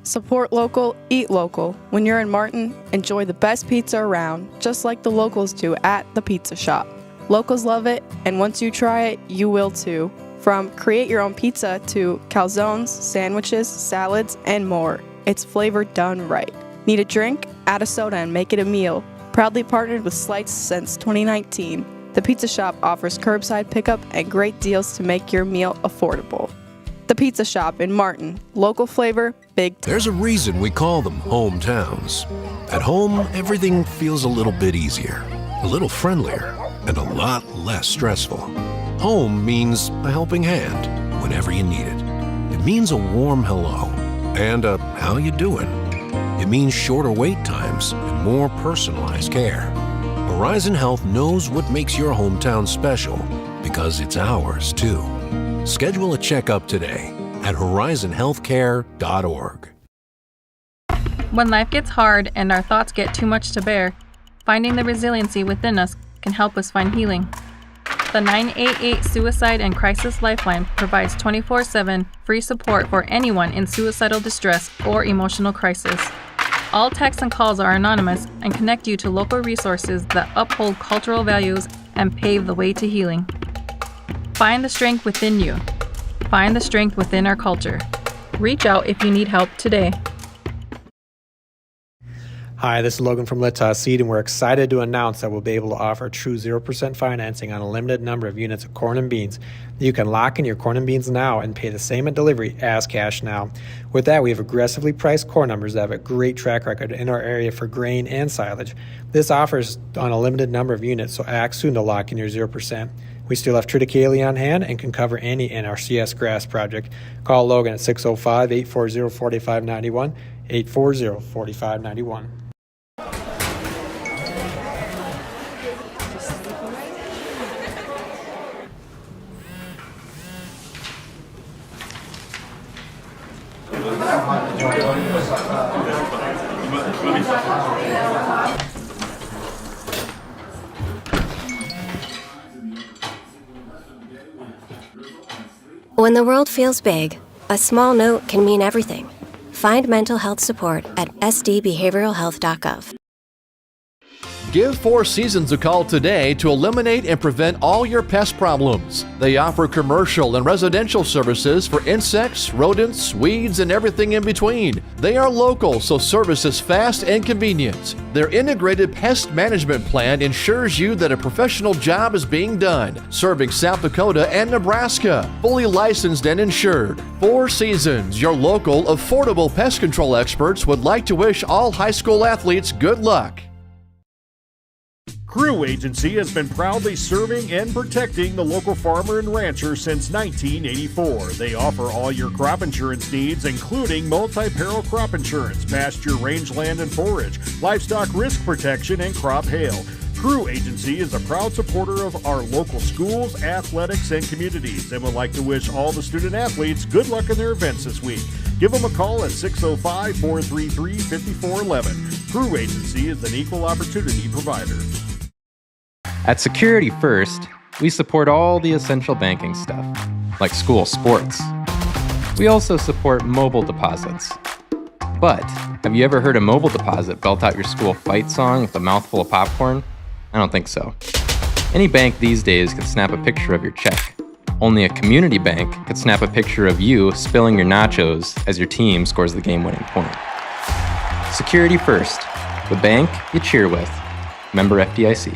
Support local, eat local. When you're in Martin, enjoy the best pizza around, just like the locals do at the pizza shop. Locals love it, and once you try it, you will too. From create your own pizza to calzones, sandwiches, salads, and more. It's flavor done right. Need a drink? Add a soda and make it a meal. Proudly partnered with Slice since 2019. The Pizza Shop offers curbside pickup and great deals to make your meal affordable. The Pizza Shop in Martin. Local flavor, big time. There's a reason we call them hometowns. At home, everything feels a little bit easier, a little friendlier, and a lot less stressful. Home means a helping hand whenever you need it. It means a warm hello and a how you doing. It means shorter wait times and more personalized care. Horizon Health knows what makes your hometown special because it's ours too. Schedule a checkup today at horizonhealthcare.org. When life gets hard and our thoughts get too much to bear, finding the resiliency within us can help us find healing. The 988 Suicide and Crisis Lifeline provides 24/7 free support for anyone in suicidal distress or emotional crisis. All texts and calls are anonymous and connect you to local resources that uphold cultural values and pave the way to healing. Find the strength within you. Find the strength within our culture. Reach out if you need help today. Hi, this is Logan from Littoss Seed, and we're excited to announce that we'll be able to offer true 0% financing on a limited number of units of corn and beans. You can lock in your corn and beans now and pay the same at delivery as cash now. With that, we have aggressively priced corn numbers that have a great track record in our area for grain and silage. This offers on a limited number of units, so act soon to lock in your 0%. We still have triticale on hand and can cover any NRCS grass project. Call Logan at 605-840-4591, 840-4591. When the world feels big, a small note can mean everything. Find mental health support at sdbehavioralhealth.gov. Give Four Seasons a call today to eliminate and prevent all your pest problems. They offer commercial and residential services for insects, rodents, weeds, and everything in between. They are local, so service is fast and convenient. Their integrated pest management plan ensures you that a professional job is being done, serving South Dakota and Nebraska. Fully licensed and insured. Four Seasons, your local, affordable pest control experts, would like to wish all high school athletes good luck. Crew Agency has been proudly serving and protecting the local farmer and rancher since 1984. They offer all your crop insurance needs, including multi-peril crop insurance, pasture, rangeland, and forage, livestock risk protection, and crop hail. Crew Agency is a proud supporter of our local schools, athletics, and communities, and would like to wish all the student athletes good luck in their events this week. Give them a call at 605-433-5411. Crew Agency is an equal opportunity provider. At Security First, we support all the essential banking stuff, like school sports. We also support mobile deposits. But have you ever heard a mobile deposit belt out your school fight song with a mouthful of popcorn? I don't think so. Any bank these days can snap a picture of your check. Only a community bank could snap a picture of you spilling your nachos as your team scores the game-winning point. Security First, the bank you cheer with. Member FDIC.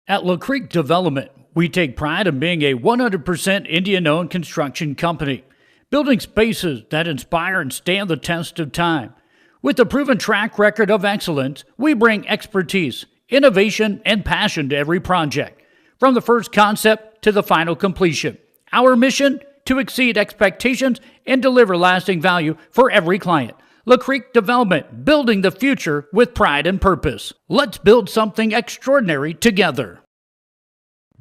At La Creek Development, we take pride in being a 100% Indian-owned construction company, building spaces that inspire and stand the test of time. With a proven track record of excellence, we bring expertise, innovation, and passion to every project, from the first concept to the final completion. Our mission? To exceed expectations and deliver lasting value for every client. La Creek Development, building the future with pride and purpose. Let's build something extraordinary together.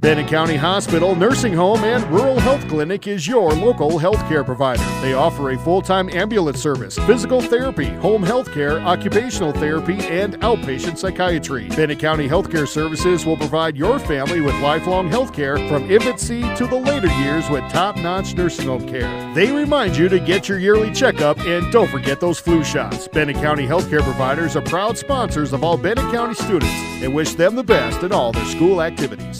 Bennett County Hospital, Nursing Home, and Rural Health Clinic is your local healthcare provider. They offer a full-time ambulance service, physical therapy, home health care, occupational therapy, and outpatient psychiatry. Bennett County Healthcare Services will provide your family with lifelong health care from infancy to the later years with top-notch nursing home care. They remind you to get your yearly checkup and don't forget those flu shots. Bennett County Healthcare Providers are proud sponsors of all Bennett County students and wish them the best in all their school activities.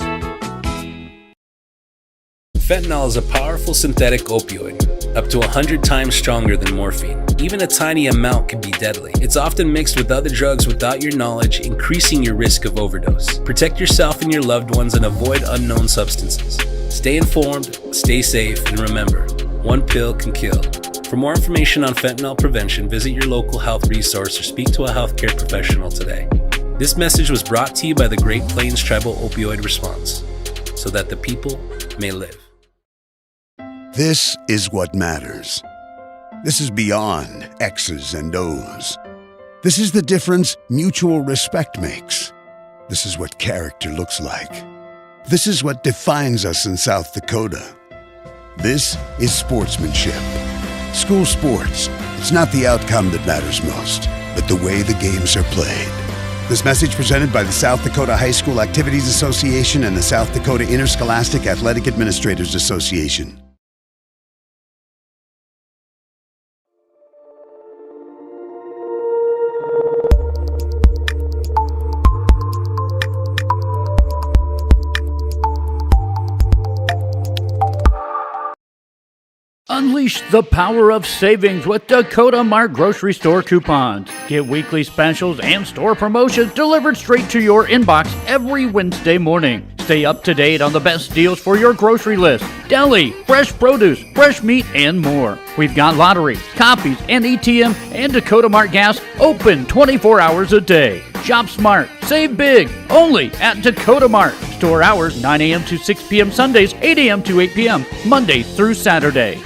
Fentanyl is a powerful synthetic opioid, up to 100 times stronger than morphine. Even a tiny amount can be deadly. It's often mixed with other drugs without your knowledge, increasing your risk of overdose. Protect yourself and your loved ones and avoid unknown substances. Stay informed, stay safe, and remember, one pill can kill. For more information on fentanyl prevention, visit your local health resource or speak to a healthcare professional today. This message was brought to you by the Great Plains Tribal Opioid Response, so that the people may live. This is what matters. This is beyond X's and O's. This is the difference mutual respect makes. This is what character looks like. This is what defines us in South Dakota. This is sportsmanship. School sports, it's not the outcome that matters most, but the way the games are played. This message presented by the South Dakota High School Activities Association and the South Dakota Interscholastic Athletic Administrators Association. Unleash the power of savings with Dakota Mart grocery store coupons. Get weekly specials and store promotions delivered straight to your inbox every Wednesday morning. Stay up to date on the best deals for your grocery list. Deli, fresh produce, fresh meat, and more. We've got lottery, copies, and ATM and Dakota Mart gas open 24 hours a day. Shop smart, save big, only at Dakota Mart. Store hours 9 a.m. to 6 p.m. Sundays, 8 a.m. to 8 p.m. Monday through Saturday.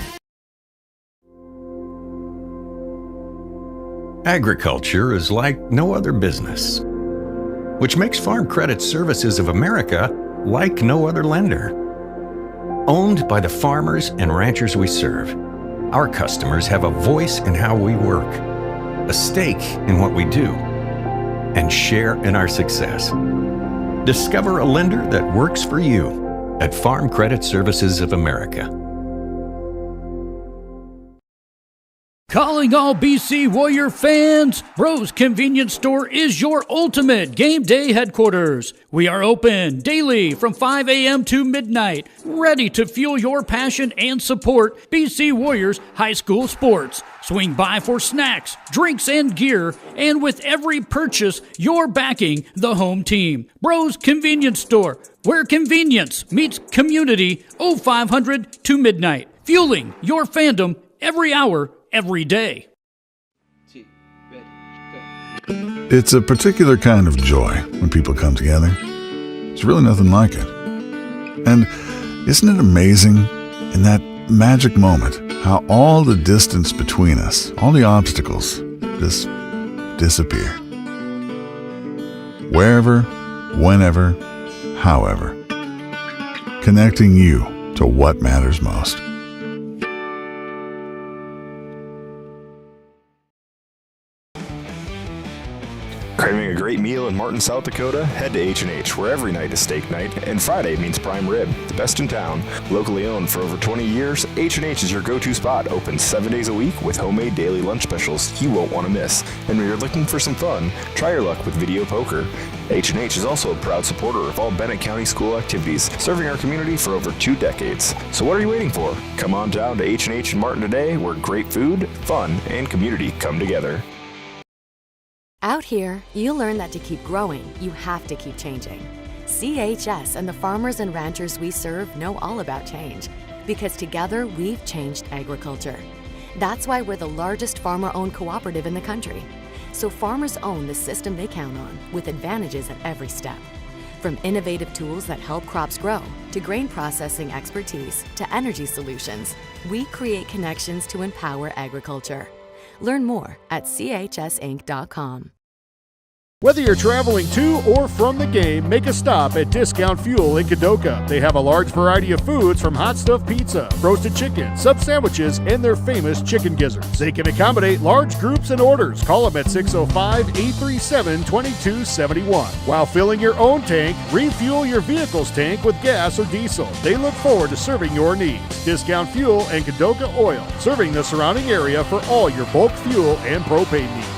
Agriculture is like no other business, which makes Farm Credit Services of America like no other lender. Owned by the farmers and ranchers we serve, our customers have a voice in how we work, a stake in what we do, and share in our success. Discover a lender that works for you at Farm Credit Services of America. Calling all BC Warrior fans, Bros Convenience Store is your ultimate game day headquarters. We are open daily from 5 a.m. to midnight, ready to fuel your passion and support BC Warriors high school sports. Swing by for snacks, drinks, and gear, and with every purchase, you're backing the home team. Bros Convenience Store, where convenience meets community, 0500 to midnight, fueling your fandom every hour, every day. It's a particular kind of joy when people come together. There's really nothing like it. And isn't it amazing in that magic moment how all the distance between us, all the obstacles, just disappear? Wherever, whenever, however. Connecting you to what matters most. Craving a great meal in Martin, South Dakota? Head to H&H, where every night is steak night, and Friday means prime rib, the best in town. Locally owned for over 20 years, H&H is your go-to spot, open 7 days a week with homemade daily lunch specials you won't want to miss. And when you're looking for some fun, try your luck with video poker. H&H is also a proud supporter of all Bennett County school activities, serving our community for over 2 decades. So what are you waiting for? Come on down to H&H in Martin today, where great food, fun, and community come together. Out here, you learn that to keep growing, you have to keep changing. CHS and the farmers and ranchers we serve know all about change, because together we've changed agriculture. That's why we're the largest farmer-owned cooperative in the country. So farmers own the system they count on, with advantages at every step. From innovative tools that help crops grow, to grain processing expertise, to energy solutions, we create connections to empower agriculture. Learn more at chsinc.com. Whether you're traveling to or from the game, make a stop at Discount Fuel in Kadoka. They have a large variety of foods from hot stuffed pizza, roasted chicken, sub sandwiches, and their famous chicken gizzards. They can accommodate large groups and orders. Call them at 605-837-2271. While filling your own tank, refuel your vehicle's tank with gas or diesel. They look forward to serving your needs. Discount Fuel and Kadoka Oil, serving the surrounding area for all your bulk fuel and propane needs.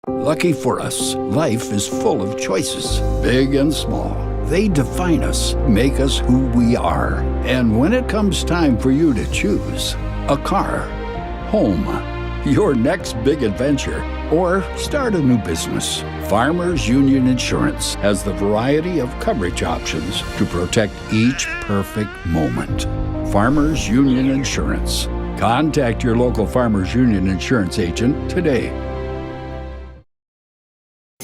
Lucky for us, life is full of choices, big and small. They define us, make us who we are. And when it comes time for you to choose, a car, home, your next big adventure, or start a new business, Farmers Union Insurance has the variety of coverage options to protect each perfect moment. Farmers Union Insurance. Contact your local Farmers Union Insurance agent today.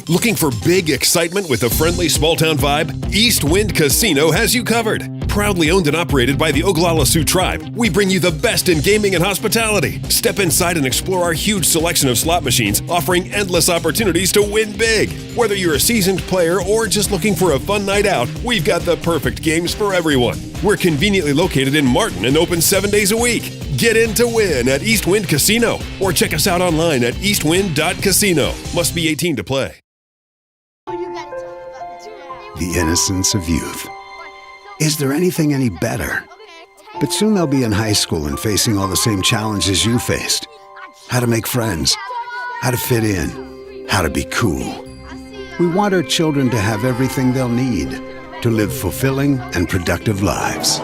Looking for big excitement with a friendly small-town vibe? East Wind Casino has you covered. Proudly owned and operated by the Oglala Sioux Tribe, we bring you the best in gaming and hospitality. Step inside and explore our huge selection of slot machines, offering endless opportunities to win big. Whether you're a seasoned player or just looking for a fun night out, we've got the perfect games for everyone. We're conveniently located in Martin and open 7 days a week. Get in to win at East Wind Casino or check us out online at eastwind.casino. Must be 18 to play. The innocence of youth. Is there anything any better? But soon they'll be in high school and facing all the same challenges you faced. How to make friends, how to fit in, how to be cool. We want our children to have everything they'll need to live fulfilling and productive lives.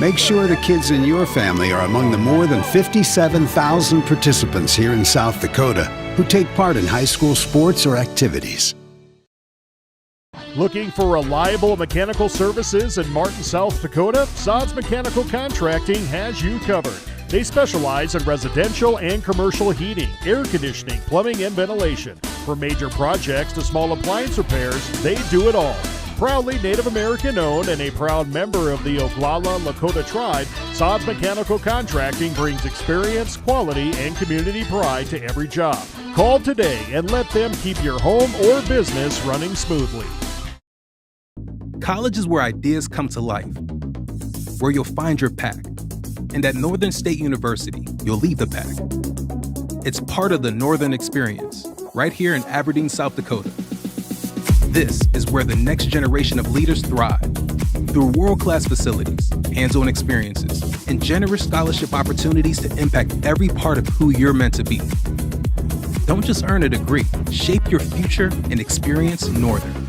Make sure the kids in your family are among the more than 57,000 participants here in South Dakota who take part in high school sports or activities. Looking for reliable mechanical services in Martin, South Dakota? Sods Mechanical Contracting has you covered. They specialize in residential and commercial heating, air conditioning, plumbing, and ventilation. From major projects to small appliance repairs, they do it all. Proudly Native American owned and a proud member of the Oglala Lakota tribe, Sods Mechanical Contracting brings experience, quality, and community pride to every job. Call today and let them keep your home or business running smoothly. College is where ideas come to life, where you'll find your pack. And at Northern State University, you'll leave the pack. It's part of the Northern Experience, right here in Aberdeen, South Dakota. This is where the next generation of leaders thrive. Through world-class facilities, hands-on experiences, and generous scholarship opportunities to impact every part of who you're meant to be. Don't just earn a degree, shape your future and experience Northern.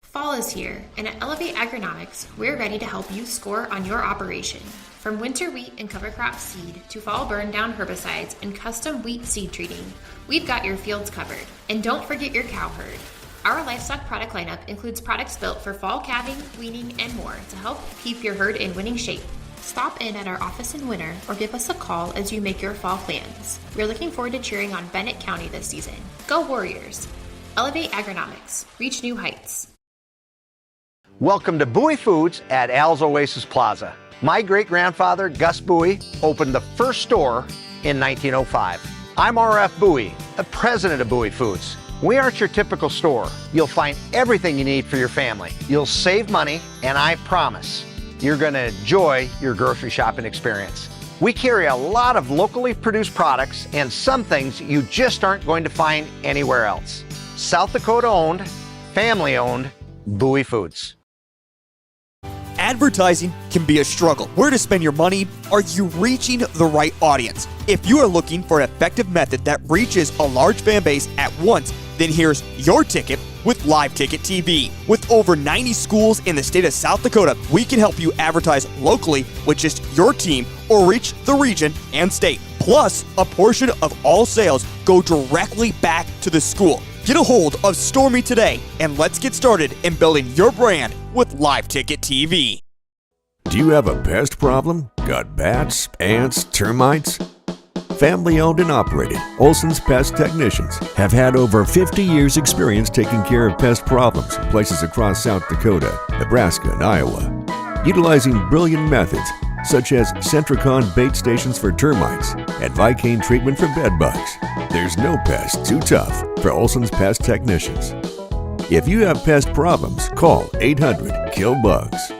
Fall is here, and at Elevate Agronomics, we're ready to help you score on your operation. From winter wheat and cover crop seed to fall burn down herbicides and custom wheat seed treating, we've got your fields covered. And don't forget your cow herd. Our livestock product lineup includes products built for fall calving, weaning, and more to help keep your herd in winning shape. Stop in at our office in winter or give us a call as you make your fall plans. We're looking forward to cheering on Bennett County this season. Go Warriors! Elevate Agronomics. Reach new heights. Welcome to Bowie Foods at Al's Oasis Plaza. My great-grandfather, Gus Bowie, opened the first store in 1905. I'm R.F. Bowie, the president of Bowie Foods. We aren't your typical store. You'll find everything you need for your family. You'll save money, and I promise you're going to enjoy your grocery shopping experience. We carry a lot of locally produced products and some things you just aren't going to find anywhere else. South Dakota-owned, family-owned, Bowie Foods. Advertising can be a struggle. Where to spend your money? Are you reaching the right audience? If you are looking for an effective method that reaches a large fan base at once, then here's your ticket with Live Ticket TV. With over 90 schools in the state of South Dakota, we can help you advertise locally with just your team or reach the region and state. Plus, a portion of all sales go directly back to the school. Get a hold of Stormy today and let's get started in building your brand with Live Ticket TV. Do you have a pest problem? Got bats, ants, termites? Family owned and operated, Olson's Pest Technicians have had over 50 years experience taking care of pest problems in places across South Dakota, Nebraska, and Iowa. Utilizing brilliant methods, such as Centricon bait stations for termites and Vicane treatment for bed bugs. There's no pest too tough for Olson's Pest Technicians. If you have pest problems, call 800-KILL-BUGS.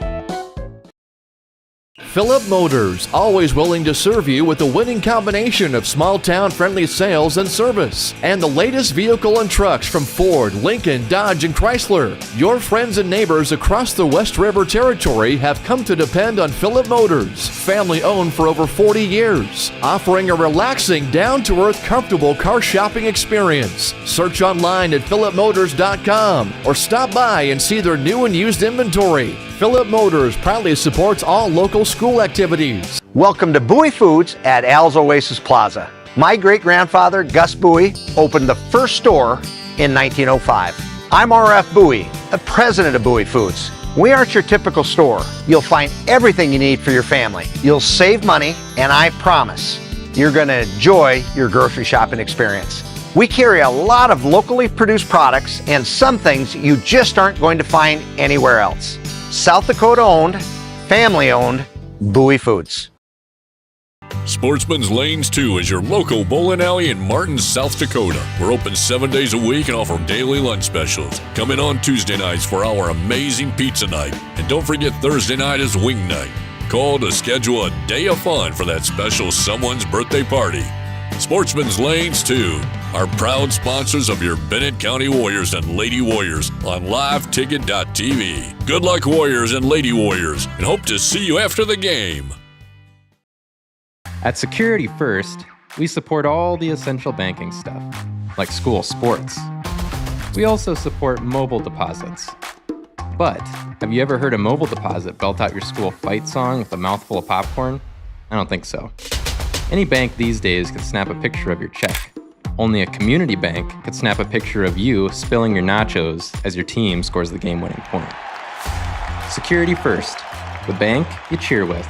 Philip Motors, always willing to serve you with a winning combination of small-town friendly sales and service. And the latest vehicle and trucks from Ford, Lincoln, Dodge, and Chrysler. Your friends and neighbors across the West River Territory have come to depend on Philip Motors, family-owned for over 40 years, offering a relaxing, down-to-earth, comfortable car shopping experience. Search online at philipmotors.com or stop by and see their new and used inventory. Philip Motors proudly supports all local school activities. Welcome to Bowie Foods at Al's Oasis Plaza. My great-grandfather, Gus Bowie, opened the first store in 1905. I'm R.F. Bowie, the president of Bowie Foods. We aren't your typical store. You'll find everything you need for your family. You'll save money, and I promise you're going to enjoy your grocery shopping experience. We carry a lot of locally produced products and some things you just aren't going to find anywhere else. South Dakota owned, family owned, Bowie Foods. Sportsman's Lanes 2 is your local bowling alley in Martin, South Dakota. We're open 7 days a week and offer daily lunch specials. Come in on Tuesday nights for our amazing pizza night. And don't forget Thursday night is wing night. Call to schedule a day of fun for that special someone's birthday party. Sportsman's Lanes 2 are proud sponsors of your Bennett County Warriors and Lady Warriors on liveticket.tv. Good luck, Warriors and Lady Warriors, and hope to see you after the game. At Security First, we support all the essential banking stuff, like school sports. We also support mobile deposits. But have you ever heard a mobile deposit belt out your school fight song with a mouthful of popcorn? I don't think so. Any bank these days could snap a picture of your check. Only a community bank could snap a picture of you spilling your nachos as your team scores the game-winning point. Security First, the bank you cheer with.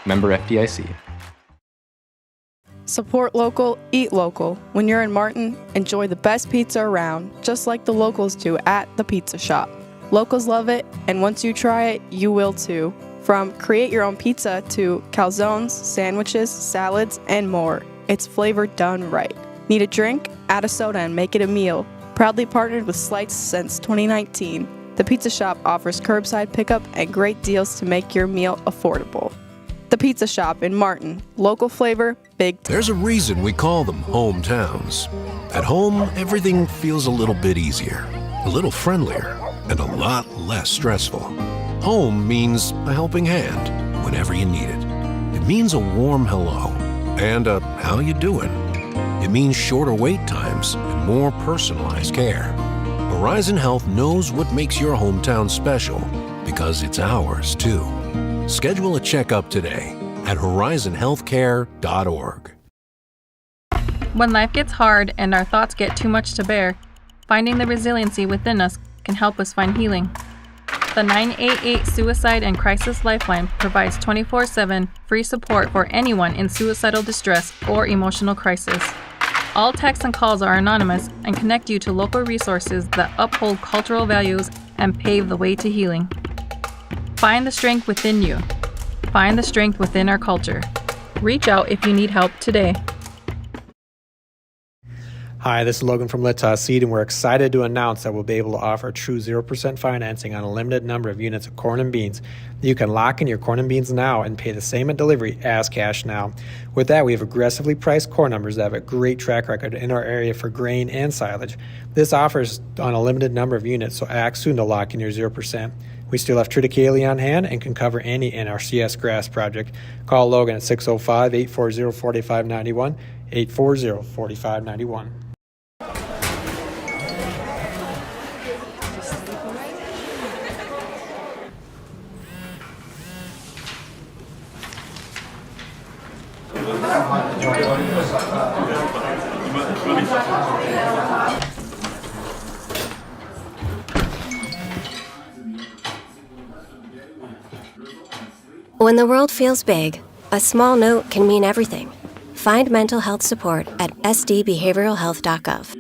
Member FDIC. Support local, eat local. When you're in Martin, enjoy the best pizza around, just like the locals do at the pizza shop. Locals love it, and once you try it, you will too. From create your own pizza to calzones, sandwiches, salads, and more. It's flavor done right. Need a drink? Add a soda and make it a meal. Proudly partnered with Slice since 2019. The Pizza Shop offers curbside pickup and great deals to make your meal affordable. The Pizza Shop in Martin. Local flavor, big time. There's a reason we call them hometowns. At home, everything feels a little bit easier, a little friendlier, and a lot less stressful. Home means a helping hand whenever you need it. It means a warm hello and a how you doing. It means shorter wait times and more personalized care. Horizon Health knows what makes your hometown special because it's ours too. Schedule a checkup today at horizonhealthcare.org. When life gets hard and our thoughts get too much to bear, finding the resiliency within us can help us find healing. The 988 Suicide and Crisis Lifeline provides 24/7 free support for anyone in suicidal distress or emotional crisis. All texts and calls are anonymous and connect you to local resources that uphold cultural values and pave the way to healing. Find the strength within you. Find the strength within our culture. Reach out if you need help today. Hi, this is Logan from Let's Seed, and we're excited to announce that we'll be able to offer true 0% financing on a limited number of units of corn and beans. You can lock in your corn and beans now and pay the same at delivery as cash now. With that, we have aggressively priced corn numbers that have a great track record in our area for grain and silage. This offers on a limited number of units, so act soon to lock in your 0%. We still have triticale on hand and can cover any NRCS grass project. Call Logan at 605-840-4591, 840-4591. When the world feels big, a small note can mean everything. Find mental health support at sdbehavioralhealth.gov.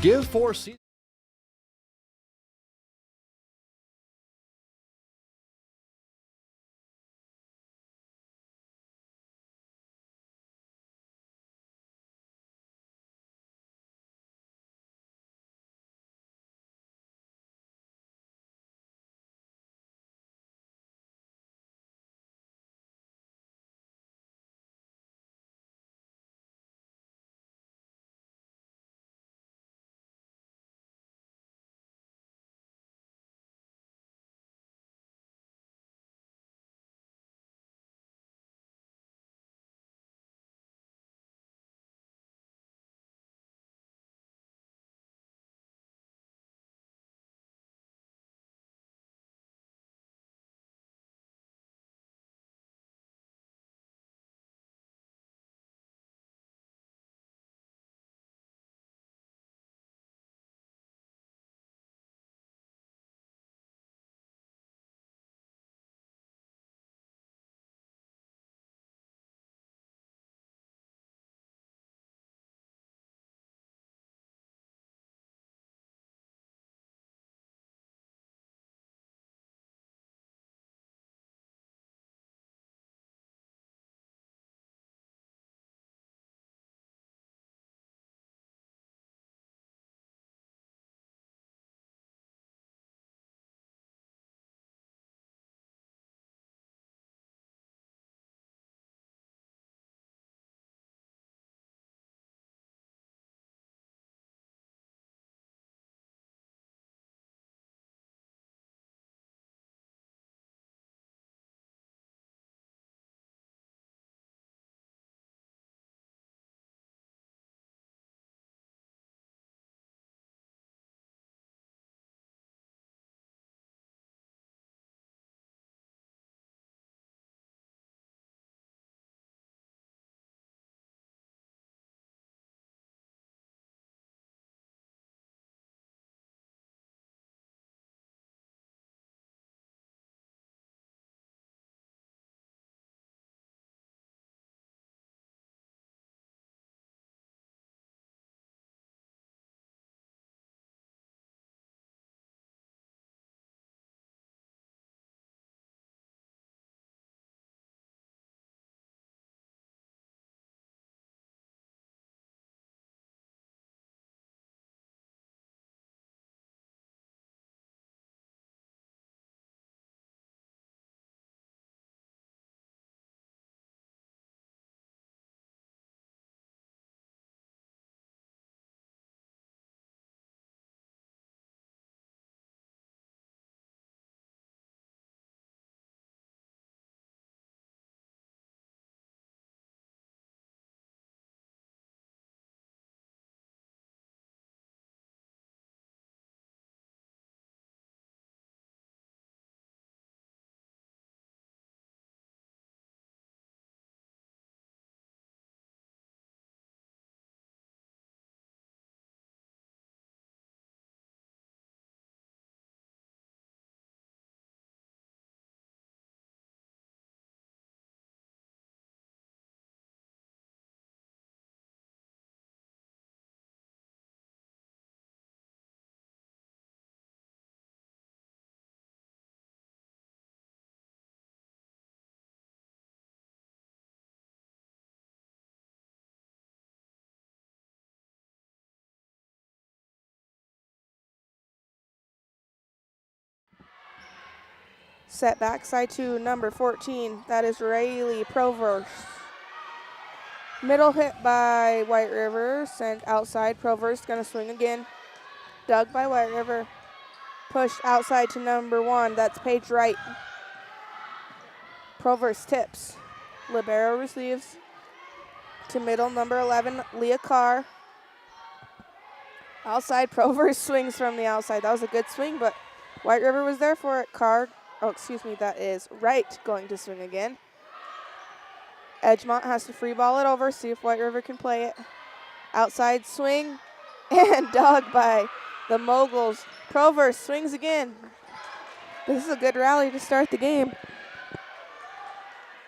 Give 4 Seasons. Set backside to number 14. That is Rayleigh Proverse. Middle hit by White River. Sent outside. Proverse going to swing again. Dug by White River. Pushed outside to number 1. That's Paige Wright. Proverse tips. Libero receives. To middle, number 11, Leah Carr. Outside, Proverse swings from the outside. That was a good swing, but White River was there for it. That is Wright going to swing again. Edgemont has to free ball it over, see if White River can play it. Outside swing, and dug by the Moguls. Proverse swings again. This is a good rally to start the game.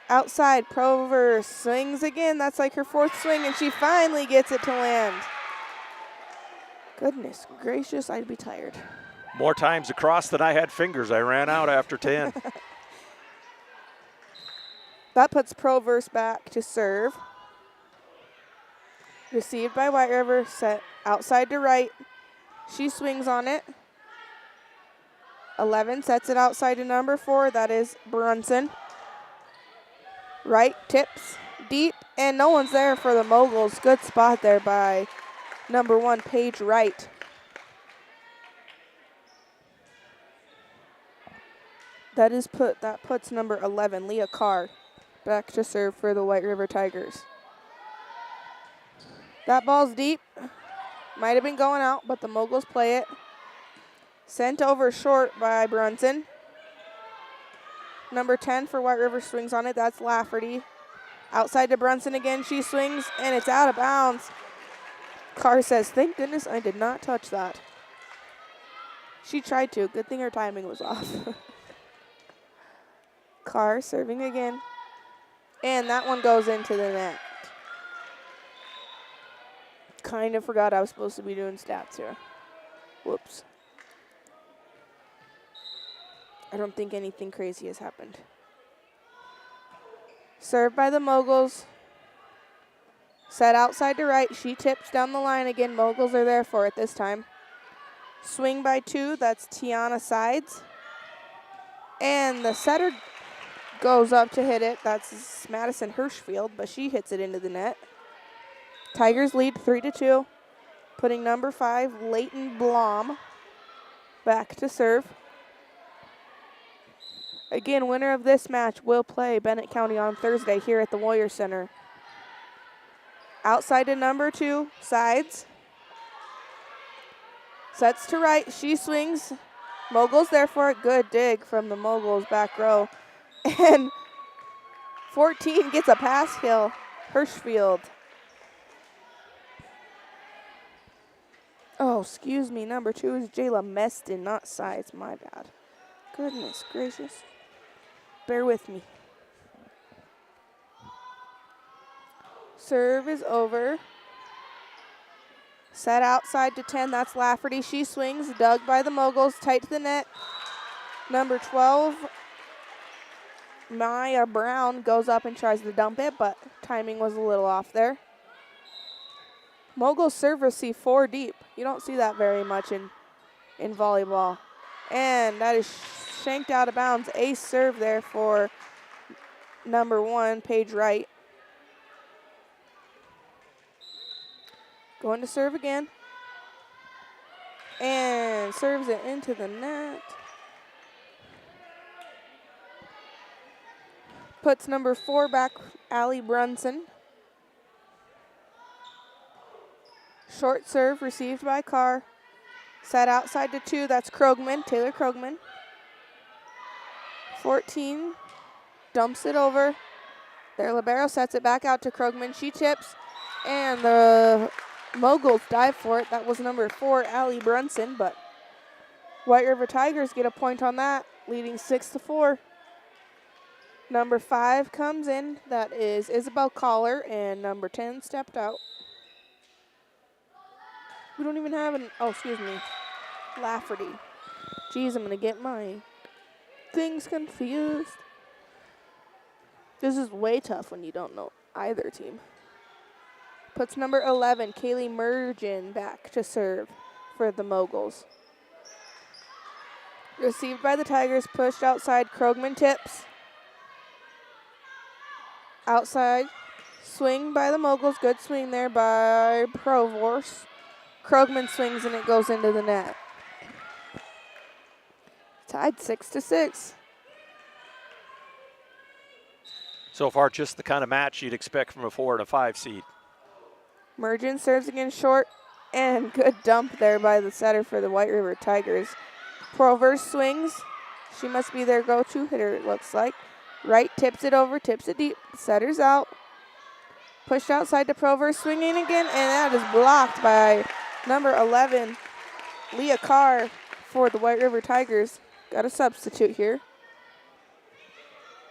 Outside, Proverse swings again. That's like her 4th swing, and she finally gets it to land. Goodness gracious, I'd be tired. More times across than I had fingers. I ran out after 10. That puts Proverse back to serve. Received by White River, set outside to right. She swings on it. 11 sets it outside to number 4. That is Brunson. Right tips deep, and no one's there for the Moguls. Good spot there by number 1, Paige Wright. That puts number 11, Leah Carr, back to serve for the White River Tigers. That ball's deep. Might have been going out, but the Moguls play it. Sent over short by Brunson. Number 10 for White River swings on it. That's Lafferty. Outside to Brunson again. She swings, and it's out of bounds. Carr says, thank goodness I did not touch that. She tried to. Good thing her timing was off. Carr serving again. And that one goes into the net. Kind of forgot I was supposed to be doing stats here. Whoops. I don't think anything crazy has happened. Served by the Moguls. Set outside to right. She tips down the line again. Moguls are there for it this time. Swing by 2. That's Tiana Sides. And the setter goes up to hit it. That's Madison Hirschfield, but she hits it into the net. Tigers lead 3-2. Putting number 5, Leighton Blom, back to serve. Again, winner of this match will play Bennett County on Thursday here at the Warrior Center. Outside to number 2, Sides. Sets to right, she swings. Moguls there for it. Good dig from the Moguls back row. And 14 gets a pass hill. Hirschfield. Oh, excuse me. Number 2 is Jayla Meston, not Sides. My bad. Goodness gracious. Bear with me. Serve is over. Set outside to 10. That's Lafferty. She swings. Dug by the Moguls. Tight to the net. Number 12, Maya Brown, goes up and tries to dump it, but timing was a little off there. Moguls serve receive 4 deep. You don't see that very much in volleyball. And that is shanked out of bounds. Ace serve there for number 1, Paige Wright. Going to serve again. And serves it into the net. Puts number 4 back, Allie Brunson. Short serve received by Carr. Set outside to 2, that's Krogman, Taylor Krogman. 14 dumps it over. Their libero sets it back out to Krogman. She tips, and the Moguls dive for it. That was number 4, Allie Brunson, but White River Tigers get a point on that, leading 6-4. Number 5 comes in. That is Isabel Collar, and number 10 stepped out. We don't even have Lafferty. Geez, I'm going to get my things confused. This is way tough when you don't know either team. Puts number 11, Kaylee Mergen, back to serve for the Moguls. Received by the Tigers, pushed outside. Krogman tips. Outside. Swing by the Moguls. Good swing there by Provorce. Krogman swings and it goes into the net. Tied 6-6. So far, just the kind of match you'd expect from a 4 and a 5 seed. Mergen serves again short, and good dump there by the setter for the White River Tigers. Proverse swings. She must be their go-to hitter, it looks like. Right, tips it over, tips it deep. Setter's out. Pushed outside to Proverse, swinging again, and that is blocked by number 11, Leah Carr for the White River Tigers. Got a substitute here.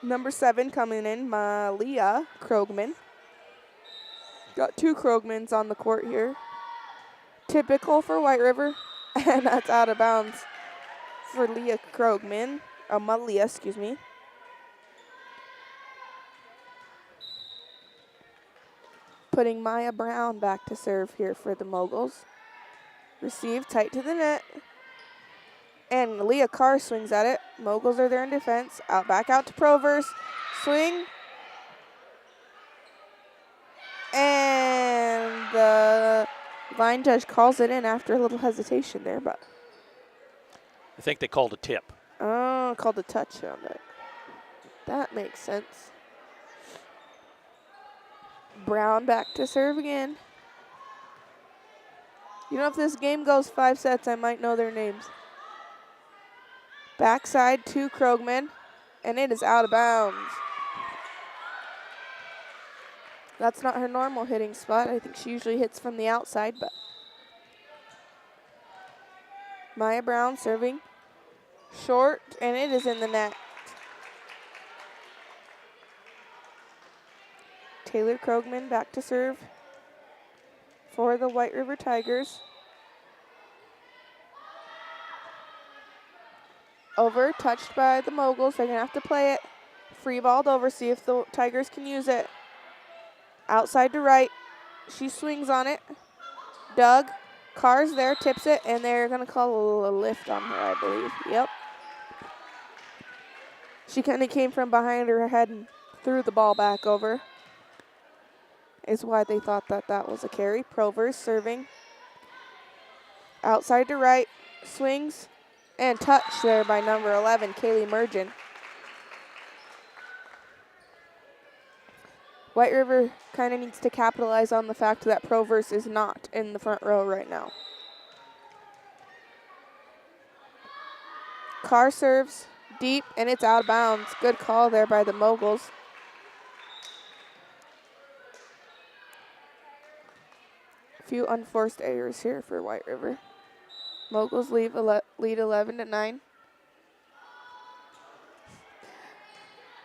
Number 7 coming in, Malia Krogman. Got 2 Krogmans on the court here. Typical for White River, and that's out of bounds for Leah Krogman. Malia, excuse me. Putting Maya Brown back to serve here for the Moguls. Receive tight to the net. And Leah Carr swings at it. Moguls are there in defense. Back out to Proverse. Swing. And the line judge calls it in after a little hesitation there, but I think they called a tip. oh, called a touch on it. That makes sense. Brown back to serve again. You know, if this game goes 5 sets, I might know their names. Backside to Krogman, and it is out of bounds. That's not her normal hitting spot. I think she usually hits from the outside, but Maya Brown serving short, and it is in the net. Taylor Krogman back to serve for the White River Tigers. Over, touched by the Moguls. They're going to have to play it. Free balled over, see if the Tigers can use it. Outside to right. She swings on it. Doug. Carr's there, tips it, and they're going to call a lift on her, I believe. Yep. She kind of came from behind her head and threw the ball back over. Is why they thought that that was a carry. Proverse serving. Outside to right. Swings. And touch there by number 11, Kaylee Mergen. White River kind of needs to capitalize on the fact that Proverse is not in the front row right now. Carr serves deep, and it's out of bounds. Good call there by the Moguls. A few unforced errors here for White River. Moguls lead 11-9.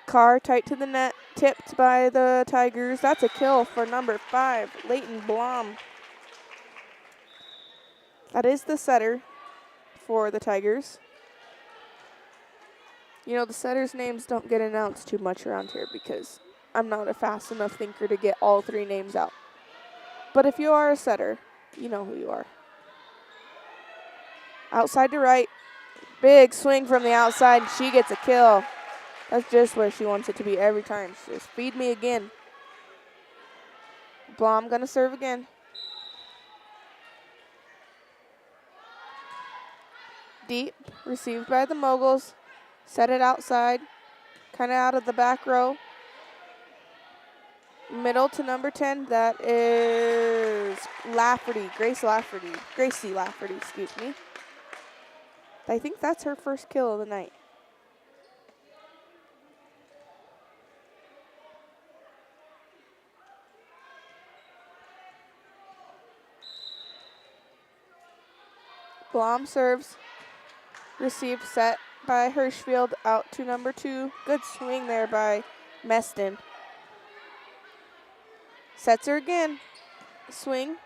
Carr tight to the net, tipped by the Tigers. That's a kill for number 5, Leighton Blom. That is the setter for the Tigers. You know, the setters' names don't get announced too much around here because I'm not a fast enough thinker to get all 3 names out. But if you are a setter, you know who you are. Outside to right. Big swing from the outside. She gets a kill. That's just where she wants it to be every time. She just feed me again. Blom gonna serve again. Deep. Received by the Moguls. Set it outside. Kind of out of the back row. Middle to number 10. That is Lafferty. Gracie Lafferty, excuse me. I think that's her first kill of the night. Blom serves. Received set by Hirschfield out to number 2. Good swing there by Meston. Sets her again. Swing.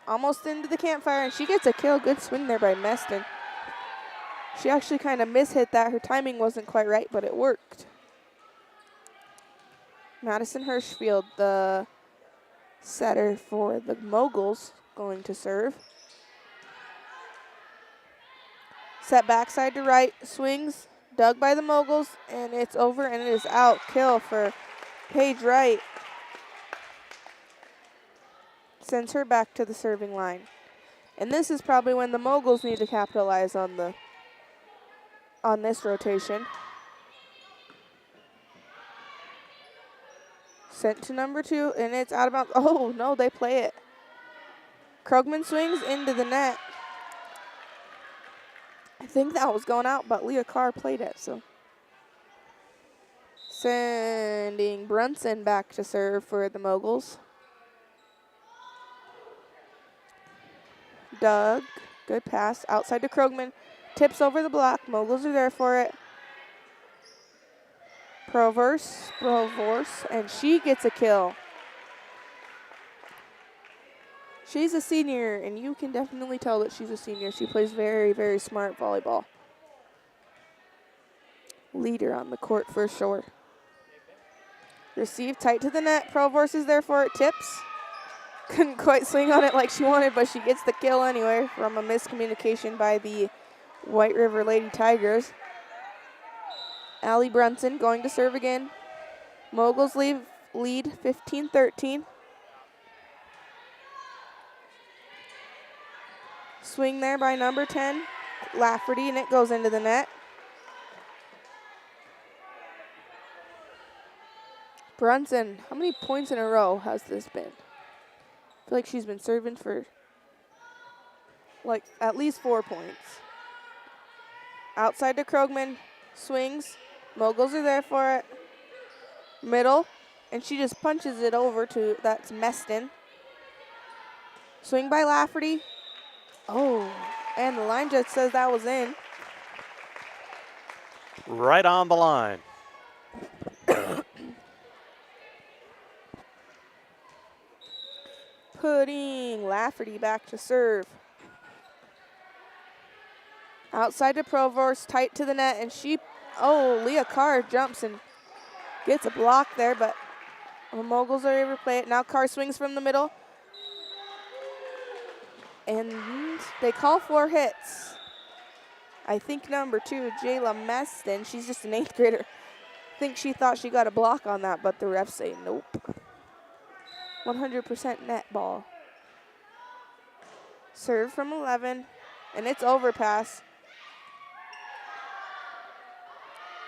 Almost into the campfire, and she gets a kill. Good swing there by Meston. She actually kind of mishit that. Her timing wasn't quite right, but it worked. Madison Hirschfield, the setter for the Moguls, going to serve. Set backside to right, swings, dug by the Moguls, and it's over, and it is out. Kill for Paige Wright. Sends her back to the serving line. And this is probably when the Moguls need to capitalize on this rotation. Sent to number 2, and it's out of bounds. Oh, no, they play it. Krogman swings into the net. I think that was going out, but Leah Carr played it, so. Sending Brunson back to serve for the Moguls. Doug, good pass, outside to Krogman. Tips over the block, Moguls are there for it. Provorce, and she gets a kill. She's a senior, and you can definitely tell that she's a senior. She plays very, very smart volleyball. Leader on the court for sure. Receive tight to the net. Provorce is there for it. Tips. Couldn't quite swing on it like she wanted, but she gets the kill anyway from a miscommunication by the White River Lady Tigers. Allie Brunson going to serve again. Moguls lead 15-13. Swing there by number 10, Lafferty, and it goes into the net. Brunson, how many points in a row has this been? I feel like she's been serving for like at least 4 points. Outside to Krogman, swings. Moguls are there for it. Middle, and she just punches it over to, that's Meston. Swing by Lafferty. Oh, and the line judge says that was in. Right on the line. Putting Lafferty back to serve. Outside to Provorce, tight to the net, and Leah Carr jumps and gets a block there, but the Moguls are able to play it. Now Carr swings from the middle. And they call 4 hits. I think number 2, Jayla Meston, she's just an 8th grader. I think she thought she got a block on that, but the refs say nope. 100% net ball. Serve from 11, and it's overpass.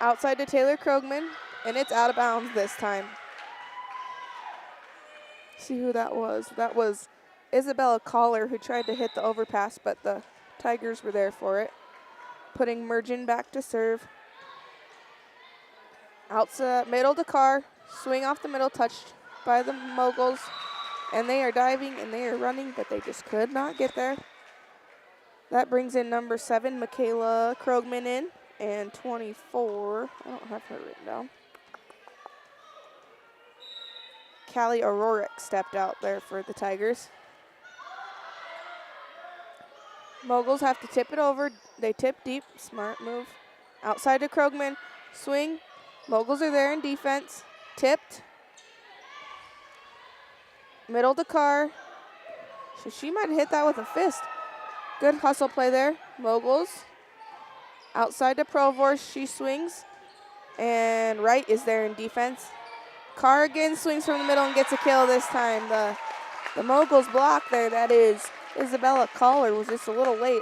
Outside to Taylor Krogman, and it's out of bounds this time. See who that was. That was Isabella Collar, who tried to hit the overpass, but the Tigers were there for it. Putting Mergen back to serve. Outside, middle to Carr. Swing off the middle, touched by the Moguls. And they are diving and they are running, but they just could not get there. That brings in number 7, Michaela Krogman in. And 24, I don't have her written down. Callie O'Rourke stepped out there for the Tigers. Moguls have to tip it over. They tip deep. Smart move. Outside to Krogman. Swing. Moguls are there in defense. Tipped. Middle to Carr. So she might have hit that with a fist. Good hustle play there. Moguls. Outside to Provorce. She swings. And Wright is there in defense. Carr again swings from the middle and gets a kill this time. The Moguls block there. That is Isabella Collar was just a little late.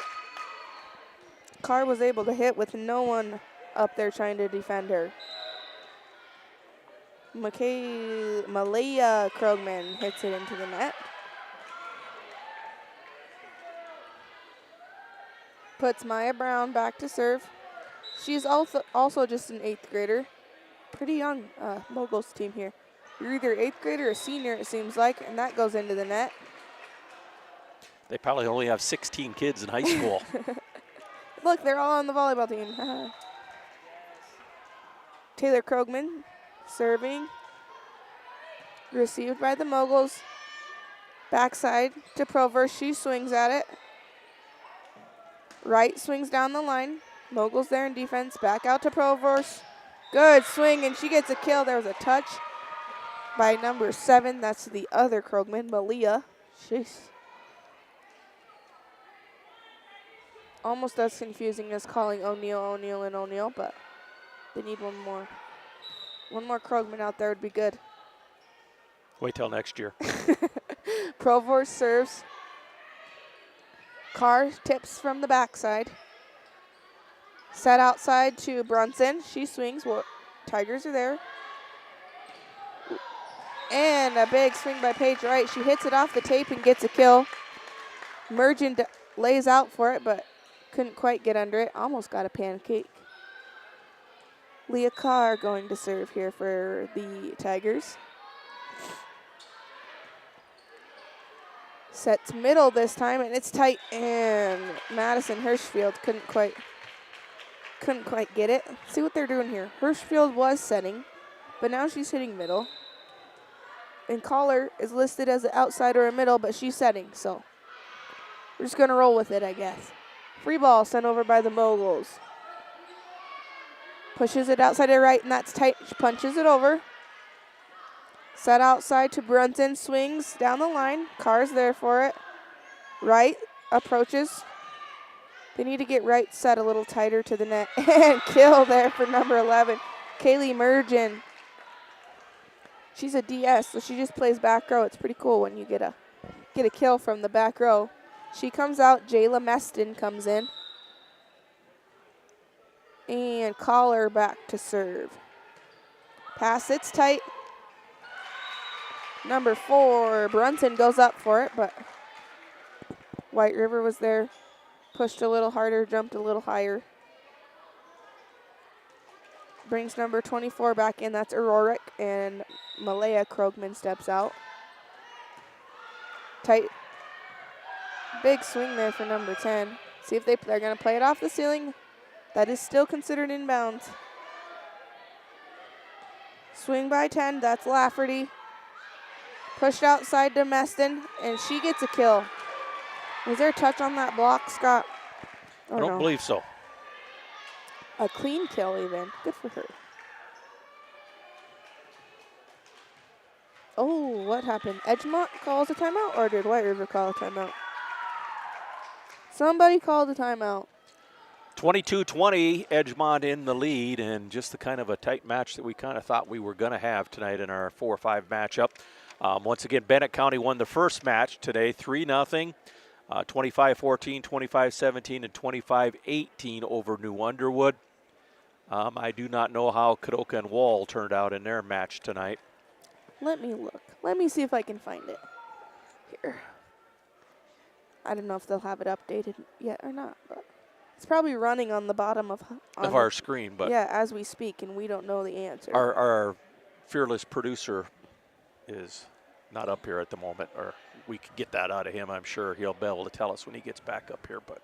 Carr was able to hit with no one up there trying to defend her. Malaya Krogman hits it into the net. Puts Maya Brown back to serve. She's also just an 8th grader. Pretty young Moguls team here. You're either 8th grader or senior, it seems like, and that goes into the net. They probably only have 16 kids in high school. Look, they're all on the volleyball team. Taylor Krogman serving. Received by the Moguls. Backside to Provorce. She swings at it. Wright swings down the line. Moguls there in defense. Back out to Provorce. Good swing, and she gets a kill. There was a touch by number 7. That's the other Krogman, Malia. Jeez. almost as confusing as calling O'Neal, and O'Neal, but they need one more. One more Krogman out there would be good. Wait till next year. Provorst serves. Carr tips from the backside. Set outside to Brunson. She swings. Well, Tigers are there. And a big swing by Paige Wright. She hits it off the tape and gets a kill. Mergen lays out for it, but couldn't quite get under it. Almost got a pancake. Leah Carr going to serve here for the Tigers. Sets middle this time, and it's tight, and Madison Hirschfield couldn't quite get it. See what they're doing here. Hirschfield was setting, but now she's hitting middle. And Collar is listed as an outside or a middle, but she's setting, so we're just going to roll with it, I guess. Free ball sent over by the Moguls. Pushes it outside to right, and that's tight. She punches it over. Set outside to Brunson, swings down the line. Carr's there for it. Wright approaches. They need to get Wright set a little tighter to the net. And kill there for number 11, Kaylee Mergen. She's a DS, so she just plays back row. It's pretty cool when you get a kill from the back row. She comes out. Jayla Meston comes in. And Collar back to serve. Pass, it's tight. Number 4, Brunson goes up for it, but White River was there. Pushed a little harder, jumped a little higher. Brings number 24 back in. That's Auroric, and Malaya Krogman steps out. Tight. Big swing there for number 10. See if they're going to play it off the ceiling. That is still considered inbounds. Swing by 10. That's Lafferty. Pushed outside to Meston, and she gets a kill. Was there a touch on that block, Scott? I don't believe so. A clean kill even. Good for her. Oh, what happened? Edgemont calls a timeout, or did White River call a timeout? Somebody called a timeout. 22-20, Edgemont in the lead, and just the kind of a tight match that we kind of thought we were going to have tonight in our 4-5 matchup. Once again, Bennett County won the first match today, 3-0, 25-14, 25-17, and 25-18 over New Underwood. I do not know how Kadoka and Wall turned out in their match tonight. Let me look. Let me see if I can find it. Here. I don't know if they'll have it updated yet or not, but it's probably running on the bottom of our screen. But yeah, as we speak, and we don't know the answer. Our fearless producer is not up here at the moment, or we could get that out of him. I'm sure he'll be able to tell us when he gets back up here. But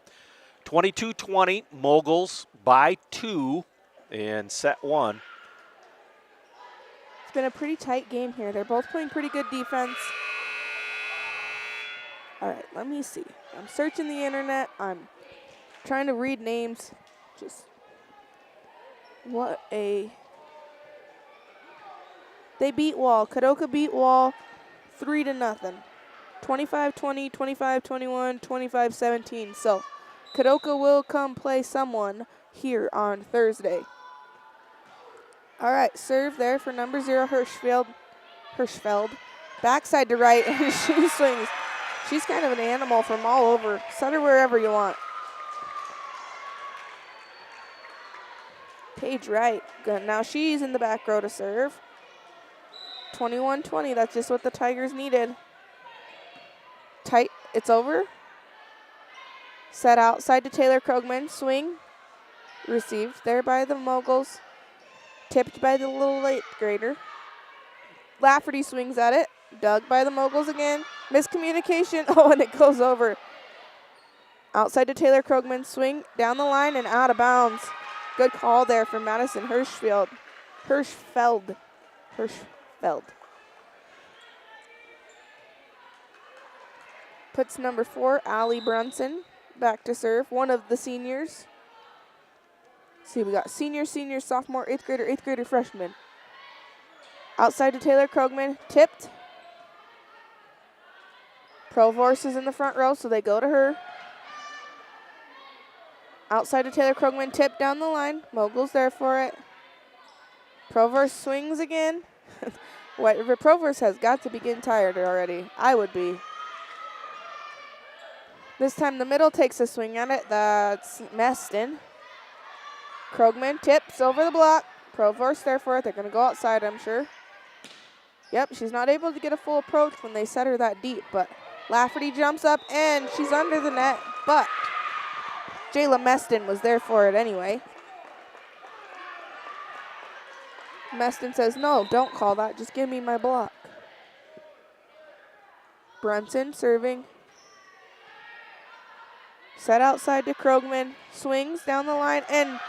22-20, Moguls by 2 in set 1. It's been a pretty tight game here. They're both playing pretty good defense. All right, let me see. I'm searching the internet. I'm trying to read names. Just what a... They beat Wall. Kadoka beat Wall 3-0. 25-20, 25-21, 25-17. So Kadoka will come play someone here on Thursday. All right, serve there for number 0, Hirschfeld. Backside to right, and she swings. She's kind of an animal from all over. Set her wherever you want. Paige Wright. Good. Now she's in the back row to serve. 21-20. That's just what the Tigers needed. Tight. It's over. Set outside to Taylor Krogman. Swing. Received there by the Moguls. Tipped by the little 8th grader. Lafferty swings at it. Dug by the Moguls again. Miscommunication. Oh, and it goes over. Outside to Taylor Krogman. Swing down the line and out of bounds. Good call there from Madison Hirschfeld. Puts number 4, Allie Brunson, back to serve. One of the seniors. See, we got senior, sophomore, 8th grader, freshman. Outside to Taylor Krogman. Tipped. Provorst is in the front row, so they go to her. Outside to Taylor Krogman, tip down the line. Mogul's there for it. Provorst swings again. White River Provorst has got to be getting tired already. I would be. This time the middle takes a swing at it. That's Meston. Krogman tips over the block. Provorst there for it. They're going to go outside, I'm sure. Yep, she's not able to get a full approach when they set her that deep, but Lafferty jumps up and she's under the net, but Jayla Meston was there for it anyway. Meston says, no, don't call that. Just give me my block. Brunson serving. Set outside to Krogman. Swings down the line, and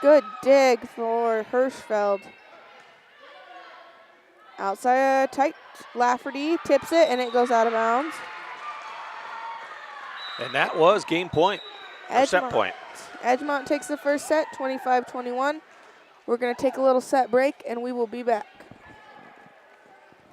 good dig for Hirschfeld. Outside tight. Lafferty tips it, and it goes out of bounds. And that was game point, or set point. Edgemont takes the first set, 25-21. We're going to take a little set break, and we will be back.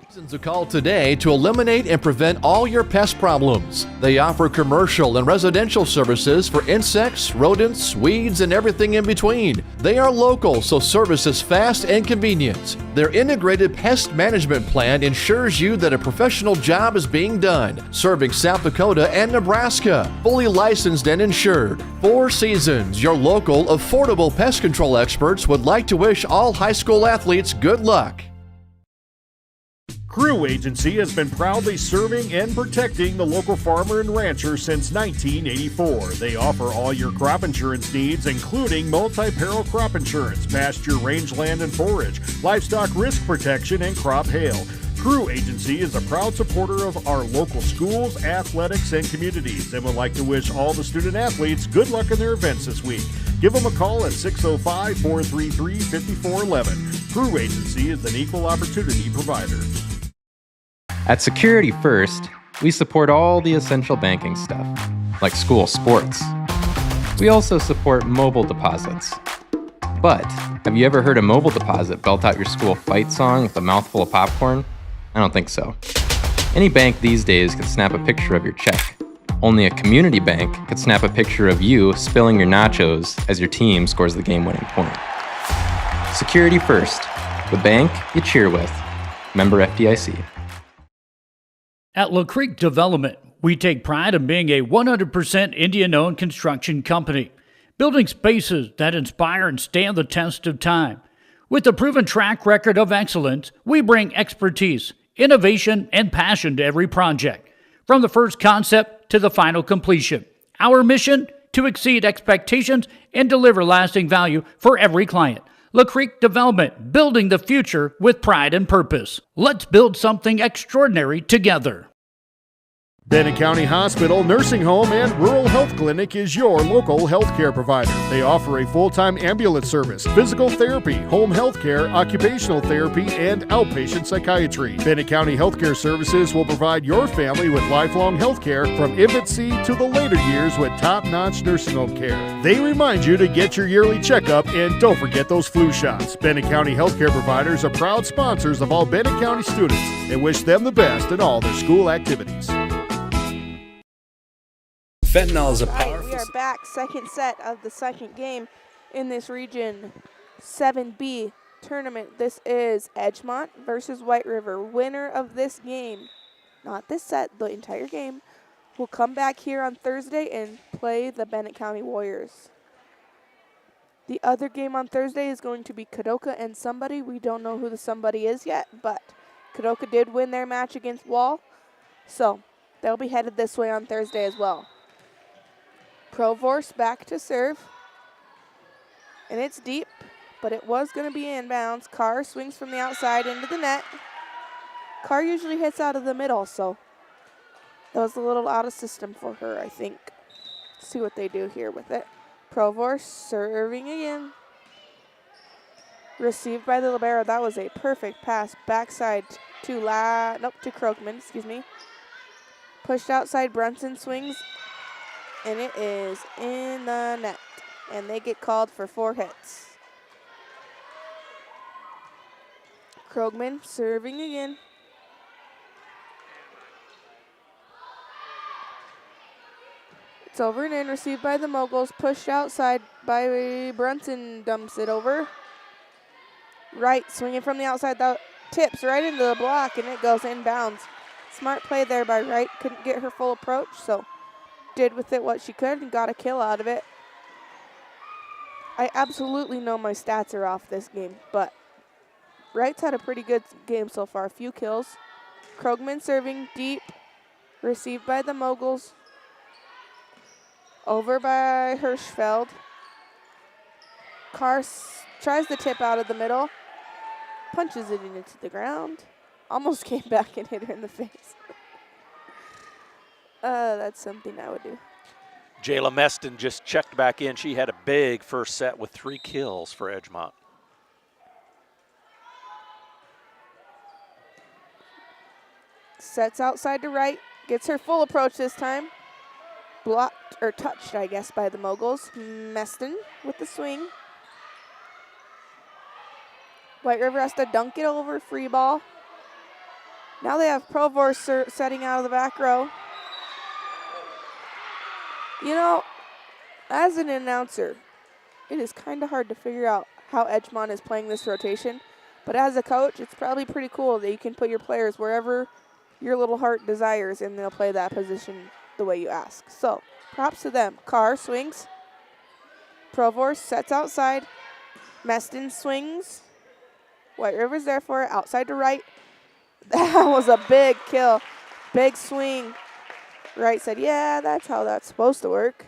Seasons a call today to eliminate and prevent all your pest problems. They offer commercial and residential services for insects, rodents, weeds, and everything in between. They are local, so service is fast and convenient. Their integrated pest management plan ensures you that a professional job is being done, serving South Dakota and Nebraska. Fully licensed and insured. 4 Seasons, your local, affordable pest control experts would like to wish all high school athletes good luck. Crew Agency has been proudly serving and protecting the local farmer and rancher since 1984. They offer all your crop insurance needs, including multi-peril crop insurance, pasture, rangeland, and forage, livestock risk protection, and crop hail. Crew Agency is a proud supporter of our local schools, athletics, and communities, and would like to wish all the student athletes good luck in their events this week. Give them a call at 605-433-5411. Crew Agency is an equal opportunity provider. At Security First, we support all the essential banking stuff, like school sports. We also support mobile deposits. But have you ever heard a mobile deposit belt out your school fight song with a mouthful of popcorn? I don't think so. Any bank these days can snap a picture of your check. Only a community bank could snap a picture of you spilling your nachos as your team scores the game-winning point. Security First, the bank you cheer with. Member FDIC. At La Creek Development, we take pride in being a 100% Indian-owned construction company, building spaces that inspire and stand the test of time. With a proven track record of excellence, we bring expertise, innovation, and passion to every project, from the first concept to the final completion. Our mission? To exceed expectations and deliver lasting value for every client. La Creek Development, building the future with pride and purpose. Let's build something extraordinary together. Bennett County Hospital, Nursing Home, and Rural Health Clinic is your local healthcare provider. They offer a full-time ambulance service, physical therapy, home health care, occupational therapy, and outpatient psychiatry. Bennett County Healthcare Services will provide your family with lifelong health care from infancy to the later years with top-notch nursing home care. They remind you to get your yearly checkup and don't forget those flu shots. Bennett County Healthcare Providers are proud sponsors of all Bennett County students and wish them the best in all their school activities. Fentanyl is a All right, powerful... we are back. Second set of the second game in this Region 7B tournament. This is Edgemont versus White River. Winner of this game, not this set, the entire game, will come back here on Thursday and play the Bennett County Warriors. The other game on Thursday is going to be Kadoka and somebody. We don't know who the somebody is yet, but Kadoka did win their match against Wall, so they'll be headed this way on Thursday as well. Provorst back to serve. And it's deep, but it was going to be inbounds. Carr swings from the outside into the net. Carr usually hits out of the middle, so that was a little out of system for her, I think. See what they do here with it. Provorst serving again. Received by the libero. That was a perfect pass. Backside to Krogman, excuse me. Pushed outside, Brunson swings. And it is in the net. And they get called for 4 hits. Krogman serving again. It's over and in, received by the Moguls, pushed outside by Brunson, dumps it over. Right, swinging from the outside, that tips right into the block, and it goes inbounds. Smart play there by Wright, couldn't get her full approach, so did with it what she could and got a kill out of it. I absolutely know my stats are off this game, but Wright's had a pretty good game so far, a few kills. Krogman serving deep, received by the Moguls. Over by Hirschfeld. Carr tries the tip out of the middle, punches it into the ground. Almost came back and hit her in the face. That's something I would do. Jayla Meston just checked back in. She had a big first set with 3 kills for Edgemont. Sets outside to right, gets her full approach this time. Blocked, or touched, I guess, by the Moguls. Meston with the swing. White River has to dunk it over, free ball. Now they have Provorst setting out of the back row. You know, as an announcer, it is kind of hard to figure out how Edgemont is playing this rotation. But as a coach, it's probably pretty cool that you can put your players wherever your little heart desires, and they'll play that position the way you ask. So, props to them. Carr swings. Provorst sets outside. Meston swings. White River's there for it. Outside to right. That was a big kill. Big swing. Wright said, yeah, that's how that's supposed to work.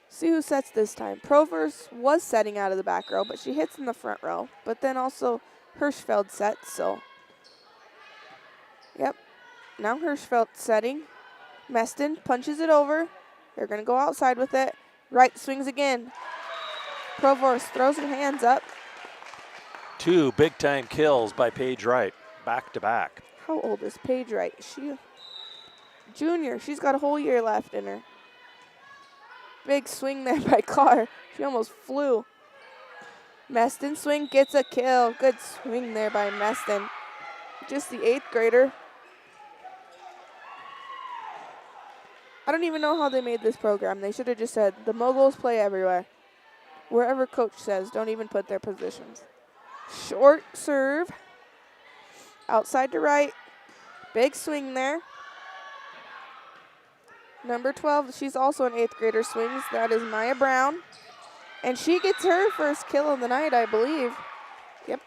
See who sets this time. Provorst was setting out of the back row, but she hits in the front row. But then also Hirschfeld sets, so. Yep. Now Hirschfeld setting. Meston punches it over. They're going to go outside with it. Wright swings again. Provorst throws her hands up. 2 big-time kills by Paige Wright, back-to-back. How old is Paige Wright? She junior. She's got a whole year left in her. Big swing there by Carr. She almost flew. Meston swing gets a kill. Good swing there by Meston. Just the 8th grader. I don't even know how they made this program. They should have just said, the Moguls play everywhere. Wherever coach says, don't even put their positions. Short serve. Outside to right. Big swing there. Number 12, she's also an 8th grader, swings. That is Maya Brown. And she gets her first kill of the night, I believe. Yep.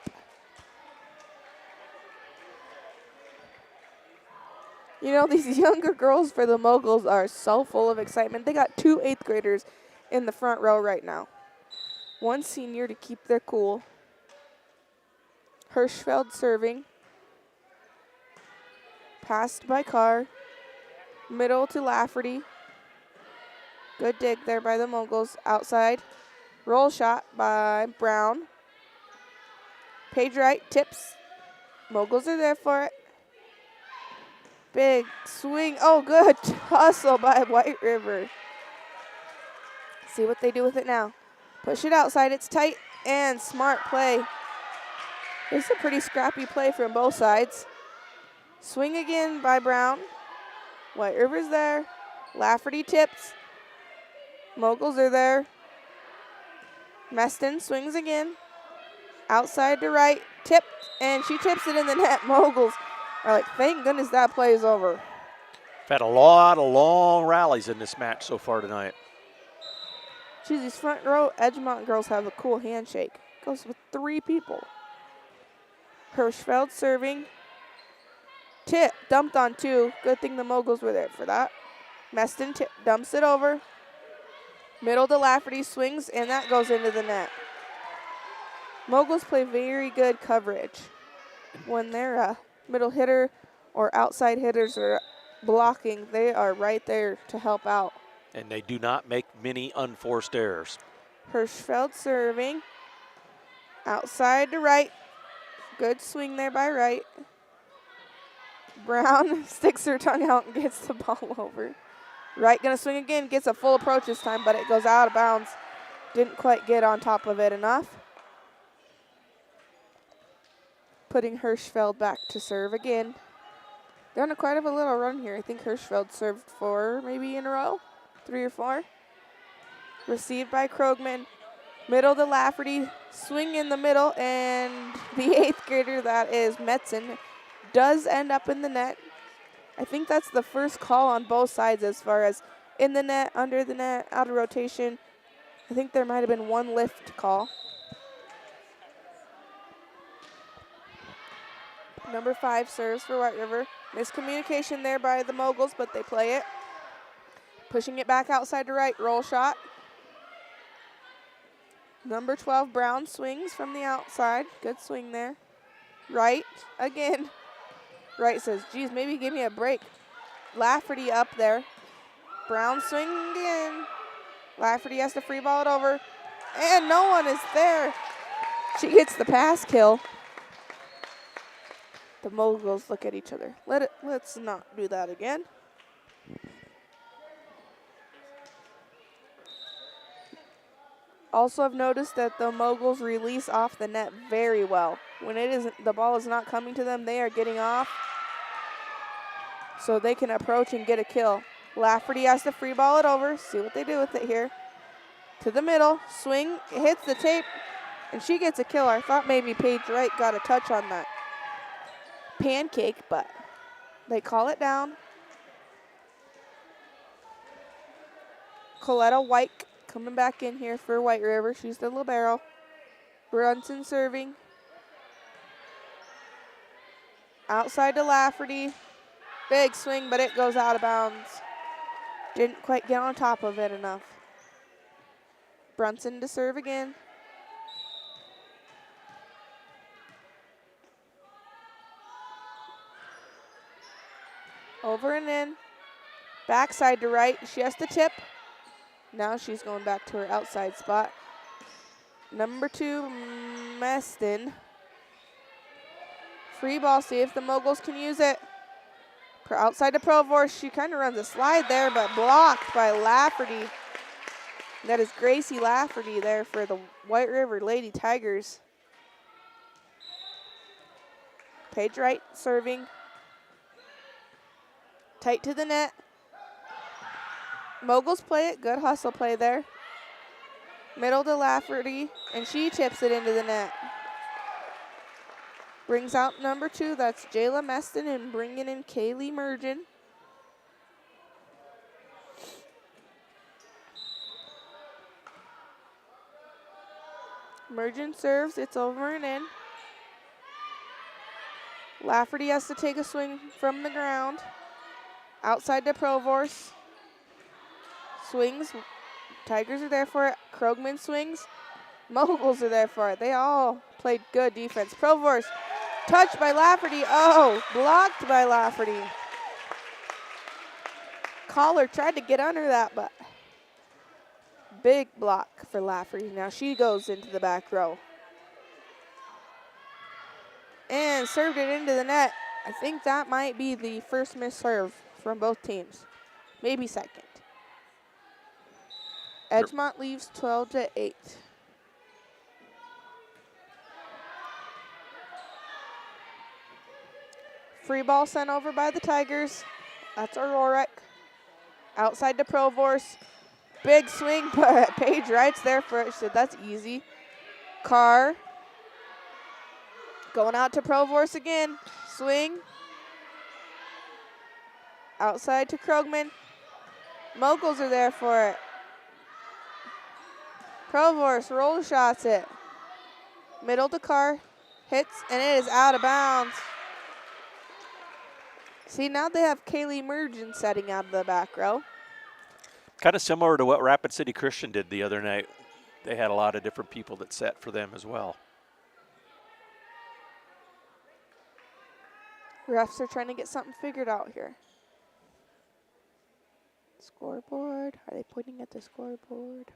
You know, these younger girls for the Moguls are so full of excitement. They got 2 8th graders in the front row right now. 1 senior to keep their cool. Hirschfeld serving. Passed by Carr. Middle to Lafferty. Good dig there by the Moguls. Outside. Roll shot by Brown. Paige Wright tips. Moguls are there for it. Big swing. Oh, good hustle by White River. See what they do with it now. Push it outside. It's tight and smart play. This is a pretty scrappy play from both sides. Swing again by Brown. White River's there. Lafferty tips. Moguls are there. Meston swings again. Outside to right. Tipped, and she tips it in the net. Moguls are like, thank goodness that play is over. We've had a lot of long rallies in this match so far tonight. Geez, these front row Edgemont girls have a cool handshake. Goes with 3 people. Hirschfeld serving. Tip, dumped on 2. Good thing the Moguls were there for that. Meston dumps it over. Middle to Lafferty, swings, and that goes into the net. Moguls play very good coverage. When their middle hitter or outside hitters are blocking, they are right there to help out. And they do not make many unforced errors. Hirschfeld serving. Outside to right. Good swing there by Wright. Brown sticks her tongue out and gets the ball over. Wright gonna swing again, gets a full approach this time, but it goes out of bounds. Didn't quite get on top of it enough. Putting Hirschfeld back to serve again. They're on quite of a little run here. I think Hirschfeld served 4 maybe in a row, 3 or 4. Received by Krogman. Middle to Lafferty. Swing in the middle, and the 8th grader, that is Metzen, does end up in the net. I think that's the first call on both sides as far as in the net, under the net, out of rotation. I think there might have been 1 lift call. Number 5 serves for White River. Miscommunication there by the Moguls, but they play it. Pushing it back outside to right, roll shot. Number 12, Brown swings from the outside. Good swing there. Right again. Wright says, geez, maybe give me a break. Lafferty up there. Brown swing again. Lafferty has to free ball it over. And no one is there. She gets the pass kill. The Moguls look at each other. Let's not do that again. Also, I've noticed that the Moguls release off the net very well. When the ball is not coming to them, they are getting off so they can approach and get a kill. Lafferty has to free ball it over. See what they do with it here. To the middle, swing, it hits the tape, and she gets a kill. I thought maybe Paige Wright got a touch on that pancake, but they call it down. Coletta White coming back in here for White River. She's the libero. Brunson serving. Outside to Lafferty. Big swing, but it goes out of bounds. Didn't quite get on top of it enough. Brunson to serve again. Over and in. Backside to right. She has to tip. Now she's going back to her outside spot. Number 2, Meston. Free ball, see if the Moguls can use it. Outside to Provorst. She kind of runs a slide there, but blocked by Lafferty. That is Gracie Lafferty there for the White River Lady Tigers. Paige Wright serving. Tight to the net. Moguls play it. Good hustle play there. Middle to Lafferty, and she tips it into the net. Brings out number 2. That's Jayla Meston, and bringing in Kaylee Mergen. Mergen serves. It's over and in. Lafferty has to take a swing from the ground. Outside to Provorst. Swings. Tigers are there for it. Krogman swings. Moguls are there for it. They all played good defense. Provorst touched by Lafferty. Oh, blocked by Lafferty. Collar tried to get under that, but big block for Lafferty. Now she goes into the back row. And served it into the net. I think that might be the first missed serve from both teams. Maybe second. Edgemont leaves 12-8. Free ball sent over by the Tigers. That's Aurorek. Outside to Provorst. Big swing, but Paige Wright's there for it. She said that's easy. Carr. Going out to Provorst again. Swing. Outside to Krogman. Moguls are there for it. Provorst roll shots it. Middle to Carr. Hits, and it is out of bounds. See, now they have Kaylee Mergen setting out of the back row. Kind of similar to what Rapid City Christian did the other night. They had a lot of different people that set for them as well. Refs are trying to get something figured out here. Scoreboard. Are they pointing at the scoreboard?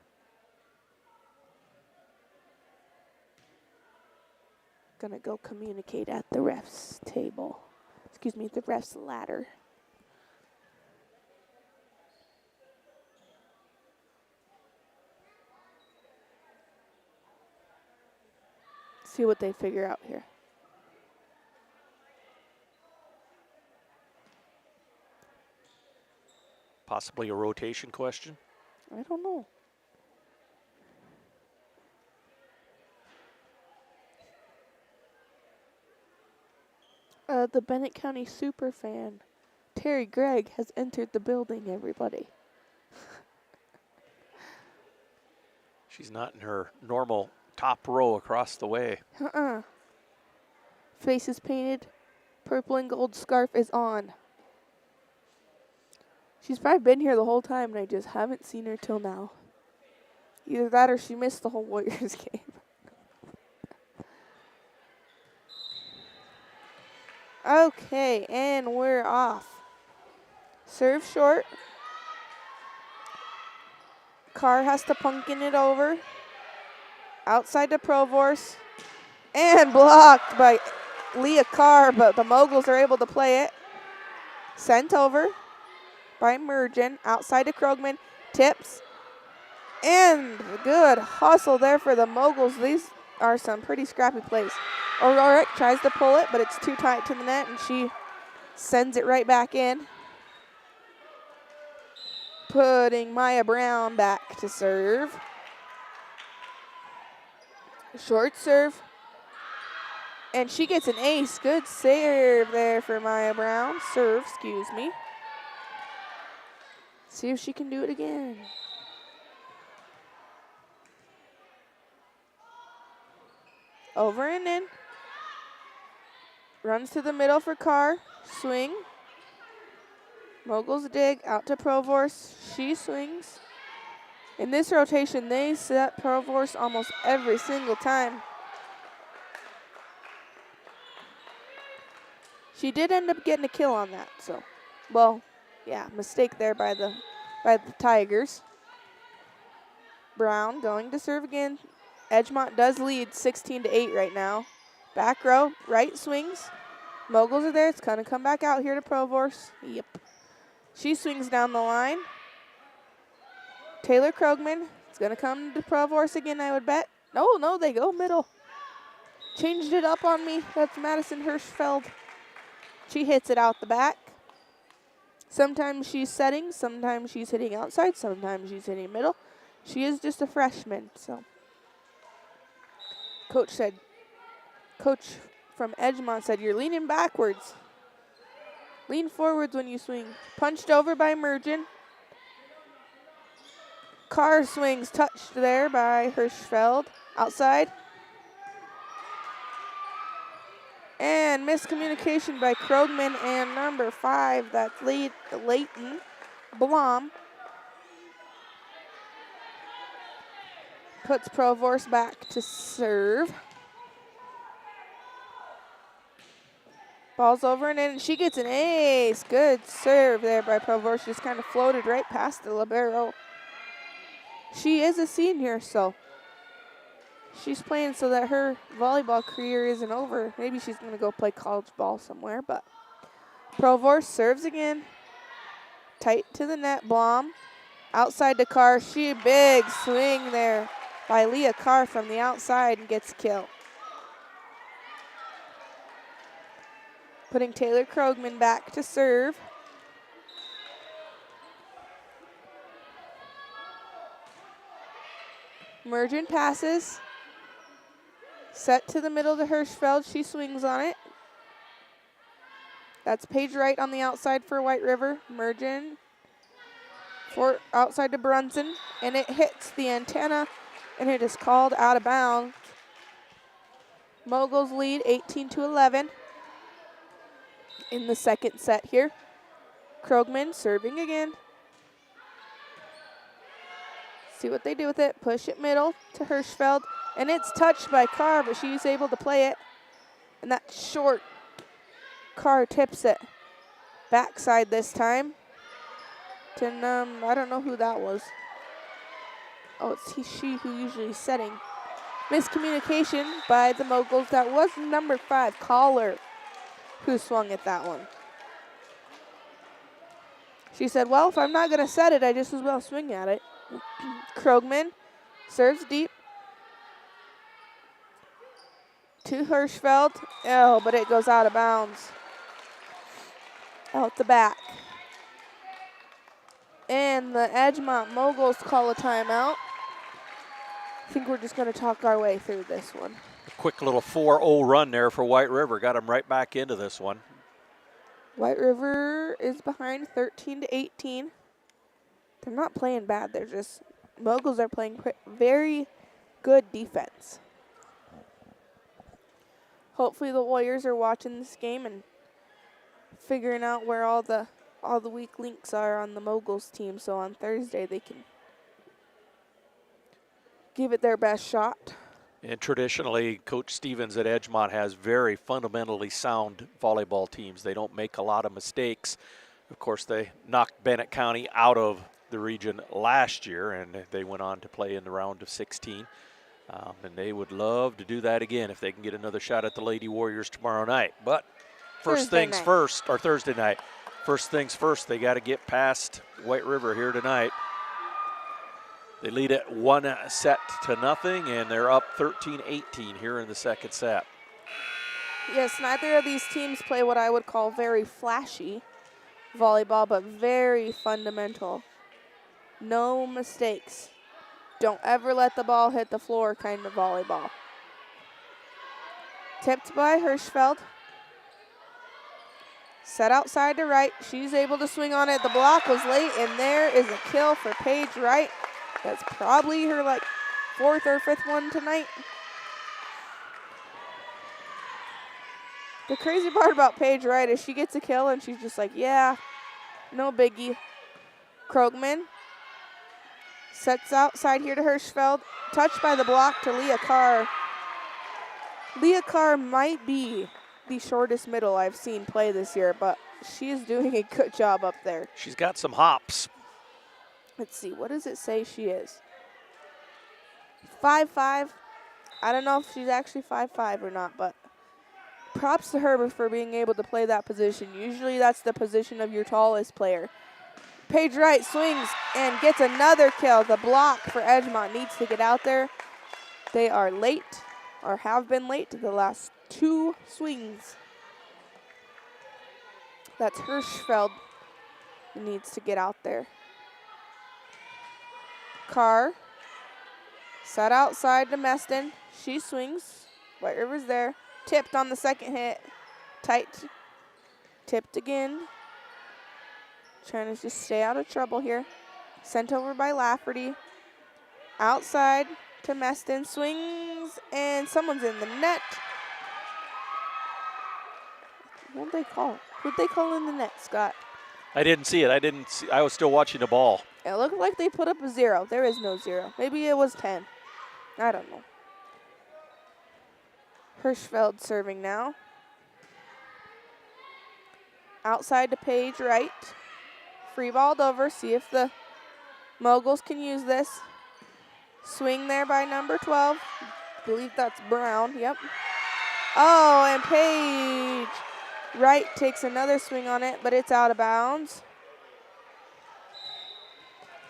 Gonna go communicate at the refs table. Excuse me, the refs ladder. See what they figure out here. Possibly a rotation question. I don't know. The Bennett County superfan, Terry Gregg, has entered the building, everybody. She's not in her normal top row across the way. Face is painted. Purple and gold scarf is on. She's probably been here the whole time, and I just haven't seen her till now. Either that or she missed the whole Warriors game. Okay, and we're off. Serve short. Carr has to pumpkin it over. Outside to Provorce. And blocked by Leah Carr, but the Moguls are able to play it. Sent over by Mergen. Outside to Krogman. Tips. And good hustle there for the Moguls. These are some pretty scrappy plays. O'Rourke tries to pull it, but it's too tight to the net, and she sends it right back in. Putting Maya Brown back to serve. Short serve. And she gets an ace. Good serve there for Maya Brown. Serve, excuse me. See if she can do it again. Over and in. Runs to the middle for Carr. Swing. Moguls dig out to Provorce. She swings. In this rotation, they set Provorce almost every single time. She did end up getting a kill on that, so, well, yeah, mistake there by the Tigers. Brown going to serve again. Edgemont does lead 16-8 right now. Back row, right swings. Moguls are there. It's going to come back out here to Provorce. Yep. She swings down the line. Taylor Krogman. It's going to come to Provorce again, I would bet. No, they go middle. Changed it up on me. That's Madison Hirschfeld. She hits it out the back. Sometimes she's setting. Sometimes she's hitting outside. Sometimes she's hitting middle. She is just a freshman, so. Coach from Edgemont said, you're leaning backwards. Lean forwards when you swing. Punched over by Mergen. Carr swings touched there by Hirschfeld. Outside. And miscommunication by Krogman and number 5. That's Leighton Blom. Puts Provorce back to serve. Ball's over and in, and she gets an ace. Good serve there by Provorce. Just kind of floated right past the libero. She is a senior, so she's playing so that her volleyball career isn't over. Maybe she's going to go play college ball somewhere, but Provorce serves again. Tight to the net, Blom. Outside to Carr. She big swing there by Leah Carr from the outside and gets a kill. Putting Taylor Krogman back to serve. Mergen passes. Set to the middle to Hirschfeld. She swings on it. That's Paige Wright on the outside for White River. Mergen for outside to Brunson. And it hits the antenna, and it is called out of bounds. Moguls lead 18-11 in the second set here. Krogman serving again. See what they do with it. Push it middle to Hirschfeld. And it's touched by Carr, but she's able to play it. And that short Carr tips it. Backside this time. To I don't know who that was. Oh, it's she who usually is setting. Miscommunication by the Moguls. That was number 5, Caller, who swung at that one. She said, well, if I'm not going to set it, I just as well swing at it. Krogman serves deep to Hirschfeld. Oh, but it goes out of bounds. Out the back. And the Edgemont Moguls call a timeout. I think we're just going to talk our way through this one. A quick little 4-0 run there for White River. Got them right back into this one. White River is behind 13-18. They're not playing bad. They're just, Moguls are playing very good defense. Hopefully the Warriors are watching this game and figuring out where all the weak links are on the Moguls team, so on Thursday they can give it their best shot. And traditionally, Coach Stevens at Edgemont has very fundamentally sound volleyball teams. They don't make a lot of mistakes. Of course, they knocked Bennett County out of the region last year, and they went on to play in the round of 16. And they would love to do that again if they can get another shot at the Lady Warriors tomorrow night. But first things first, or Thursday night. First things first, they got to get past White River here tonight. They lead it 1-0, and they're up 13-18 here in the second set. Yes, neither of these teams play what I would call very flashy volleyball, but very fundamental. No mistakes. Don't ever let the ball hit the floor kind of volleyball. Tipped by Hirschfeld. Set outside to right. She's able to swing on it. The block was late, and there is a kill for Paige Wright. That's probably her fourth or fifth one tonight. The crazy part about Paige Wright is she gets a kill, and she's just like, yeah, no biggie. Krogman sets outside here to Hirschfeld. Touched by the block to Leah Carr. Leah Carr might be the shortest middle I've seen play this year, but she is doing a good job up there. She's got some hops. Let's see, what does it say she is? 5'5". I don't know if she's actually 5'5" or not, but props to her for being able to play that position. Usually that's the position of your tallest player. Paige Wright swings and gets another kill. The block for Edgemont needs to get out there. They are late, or have been late, to the last two swings. That's Hirschfeld who needs to get out there. Carr set outside to Meston. She swings. White River's there. Tipped on the second hit. Tight. Tipped again. Trying to just stay out of trouble here. Sent over by Lafferty. Outside to Meston. Swings, and someone's in the net. What did they call? Who'd they call in the net, Scott? I didn't see it. I was still watching the ball. It looked like they put up a 0. There is no 0. Maybe it was 10. I don't know. Hirschfeld serving now. Outside to Paige Wright. Free balled over. See if the Moguls can use this. Swing there by number 12. I believe that's Brown. Yep. Oh, and Paige Wright takes another swing on it, but it's out of bounds.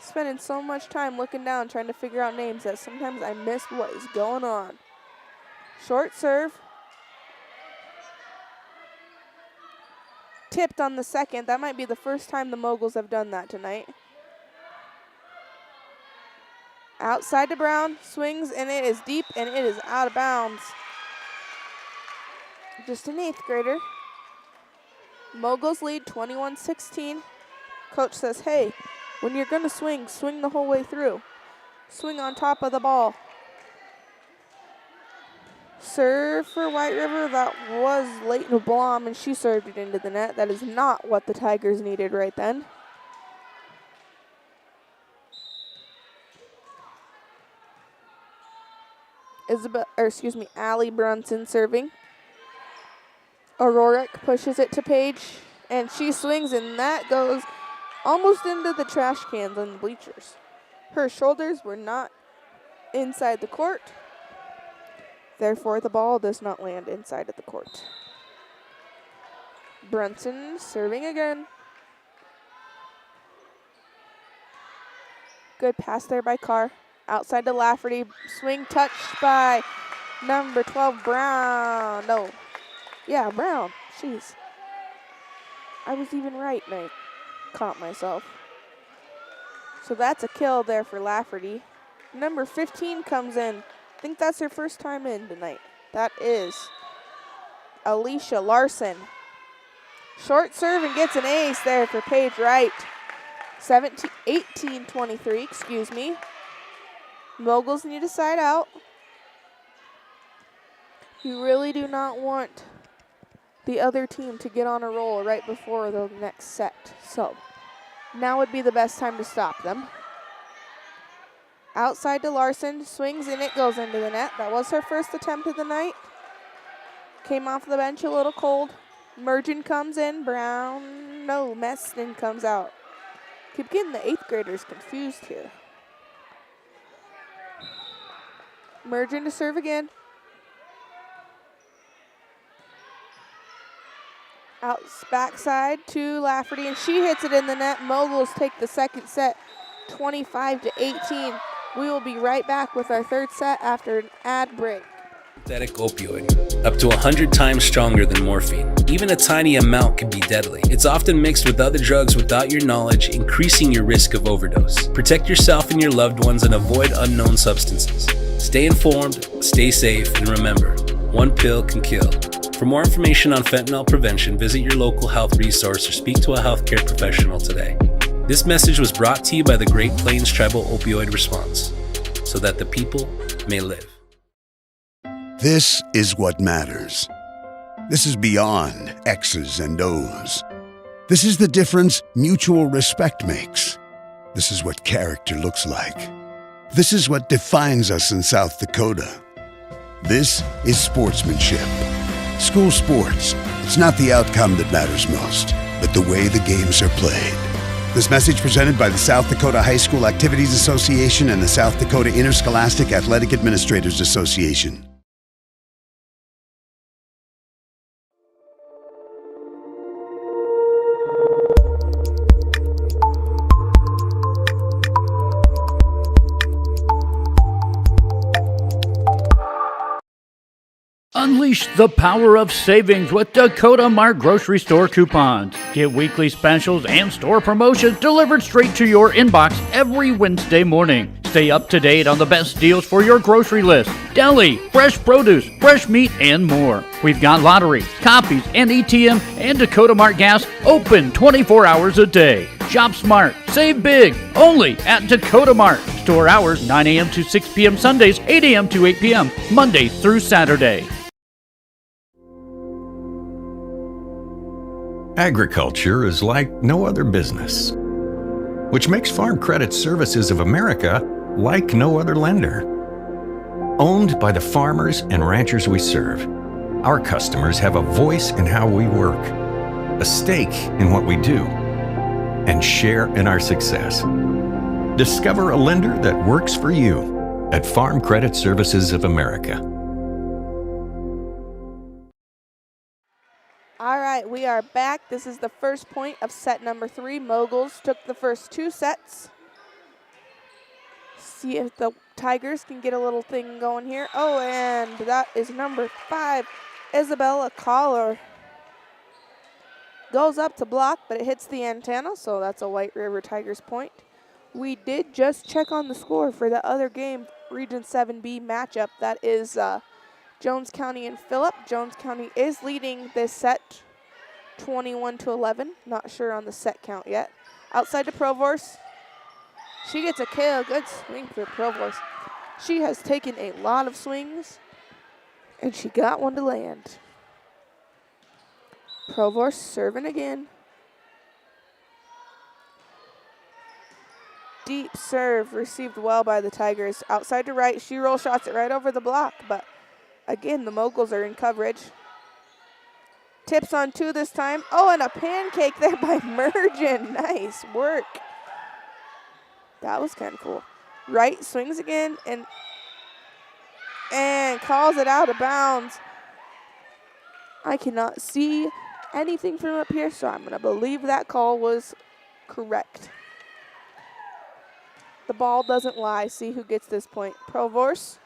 Spending so much time looking down trying to figure out names that sometimes I miss what is going on. Short serve. Tipped on the second. That might be the first time the Moguls have done that tonight. Outside to Brown. Swings, and it is deep, and it is out of bounds. Just an 8th grader. Moguls lead 21-16. Coach says, hey, when you're going to swing, swing the whole way through. Swing on top of the ball. Serve for White River. That was Leighton Blom, and she served it into the net. That is not what the Tigers needed right then. Allie Brunson serving. O'Rourke pushes it to Paige, and she swings, and that goes almost into the trash cans on the bleachers. Her shoulders were not inside the court. Therefore, the ball does not land inside of the court. Brunson serving again. Good pass there by Carr. Outside to Lafferty. Swing touched by number 12, Brown. No. Yeah, Brown. Jeez. I was even right, and I caught myself. So that's a kill there for Lafferty. Number 15 comes in. I think that's her first time in tonight. That is Alicia Larson. Short serve and gets an ace there for Paige Wright. 18-23, excuse me. Moguls need a side out. You really do not want the other team to get on a roll right before the next set. So now would be the best time to stop them. Outside to Larson, swings and it goes into the net. That was her first attempt of the night. Came off the bench a little cold. Mergen comes in, Meston comes out. Keep getting the 8th graders confused here. Mergen to serve again. Out backside to Lafferty, and she hits it in the net. Moguls take the second set, 25-18. We will be right back with our third set after an ad break. Synthetic opioid, up to 100 times stronger than morphine. Even a tiny amount can be deadly. It's often mixed with other drugs without your knowledge, increasing your risk of overdose. Protect yourself and your loved ones and avoid unknown substances. Stay informed, stay safe, and remember, one pill can kill. For more information on fentanyl prevention, visit your local health resource or speak to a healthcare professional today. This message was brought to you by the Great Plains Tribal Opioid Response, so that the people may live. This is what matters. This is beyond X's and O's. This is the difference mutual respect makes. This is what character looks like. This is what defines us in South Dakota. This is sportsmanship. School sports, it's not the outcome that matters most, but the way the games are played. This message presented by the South Dakota High School Activities Association and the South Dakota Interscholastic Athletic Administrators Association. Unleash the power of savings with Dakota Mart grocery store coupons. Get weekly specials and store promotions delivered straight to your inbox every Wednesday morning. Stay up to date on the best deals for your grocery list, deli, fresh produce, fresh meat, and more. We've got lotteries, copies, and ATM and Dakota Mart gas open 24 hours a day. Shop smart, save big, only at Dakota Mart. Store hours 9 a.m. to 6 p.m. Sundays, 8 a.m. to 8 p.m. Monday through Saturday. Agriculture is like no other business, which makes Farm Credit Services of America like no other lender. Owned by the farmers and ranchers we serve, our customers have a voice in how we work, a stake in what we do, and share in our success. Discover a lender that works for you at Farm Credit Services of America. All right, we are back. This is the first point of set number 3. Moguls took the first 2 sets. See if the Tigers can get a little thing going here. Oh, and that is number 5, Isabella Collar. Goes up to block, but it hits the antenna, so that's a White River Tigers point. We did just check on the score for the other game, Region 7B matchup. That is Jones County and Phillip. Jones County is leading this set 21-11. Not sure on the set count yet. Outside to Provorst. She gets a kill. Good swing for Provorst. She has taken a lot of swings, and she got one to land. Provorst serving again. Deep serve received well by the Tigers. Outside to right. She roll shots it right over the block, but again, the Moguls are in coverage. Tips on 2 this time. Oh, and a pancake there by Mergen. Nice work. That was kind of cool. Right swings again and calls it out of bounds. I cannot see anything from up here, so I'm going to believe that call was correct. The ball doesn't lie. See who gets this point. Provorst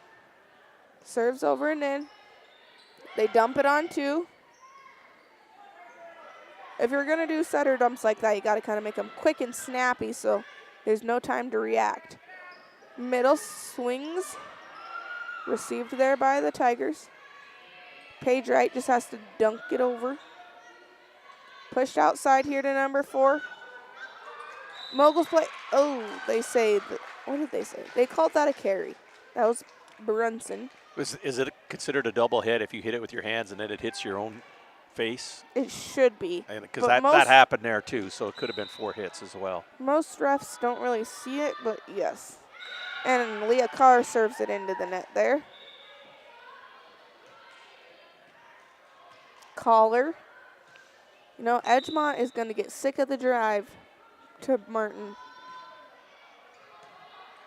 serves over and in. They dump it on 2. If you're going to do setter dumps like that, you got to kind of make them quick and snappy, so There's no time to react. Middle swings. Received there by the Tigers. Paige Wright just has to dunk it over. Pushed outside here to number 4. Moguls play. Oh, they say. What did they say? They called that a carry. That was Brunson. Is it considered a double hit if you hit it with your hands and then it hits your own face? It should be. Because that happened there too, so it could have been 4 hits as well. Most refs don't really see it, but yes. And Leah Carr serves it into the net there. Caller. You know, Edgemont is going to get sick of the drive to Martin.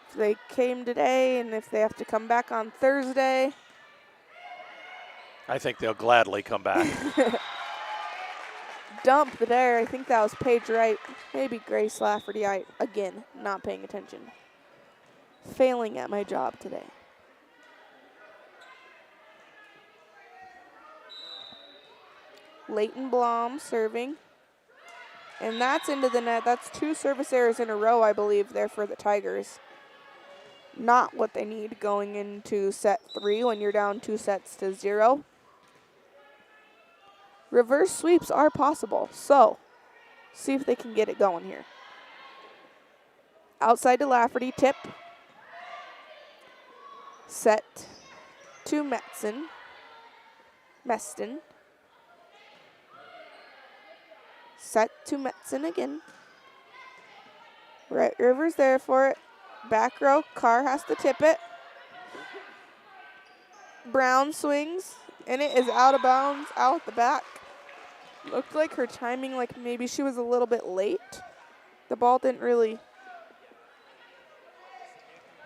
If they came today and if they have to come back on Thursday. I think they'll gladly come back. Dump there. I think that was Paige Wright. Maybe Grace Lafferty. Again, not paying attention. Failing at my job today. Leighton Blom serving. And that's into the net. That's 2 service errors in a row, I believe, there for the Tigers. Not what they need going into set 3 when you're down 2-0. Reverse sweeps are possible, so see if they can get it going here. Outside to Lafferty, tip. Set to Meston. Set to Metzen again. Right Rivers there for it. Back row, Carr has to tip it. Brown swings, and it is out of bounds, out the back. Looked like her timing, like maybe she was a little bit late. The ball didn't really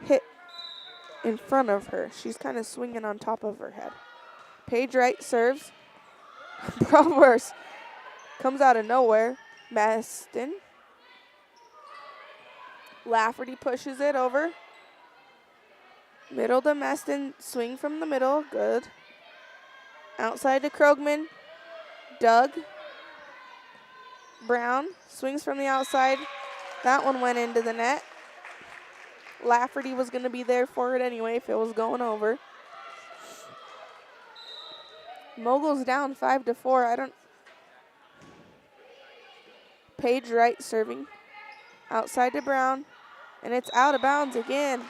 hit in front of her. She's kind of swinging on top of her head. Paige Wright serves. Proverse comes out of nowhere. Meston. Lafferty pushes it over. Middle to Meston. Swing from the middle. Good. Outside to Krogman. Doug. Brown swings from the outside. That one went into the net. Lafferty was going to be there for it anyway if it was going over. Moguls down 5-4. Paige Wright serving. Outside to Brown. And it's out of bounds again.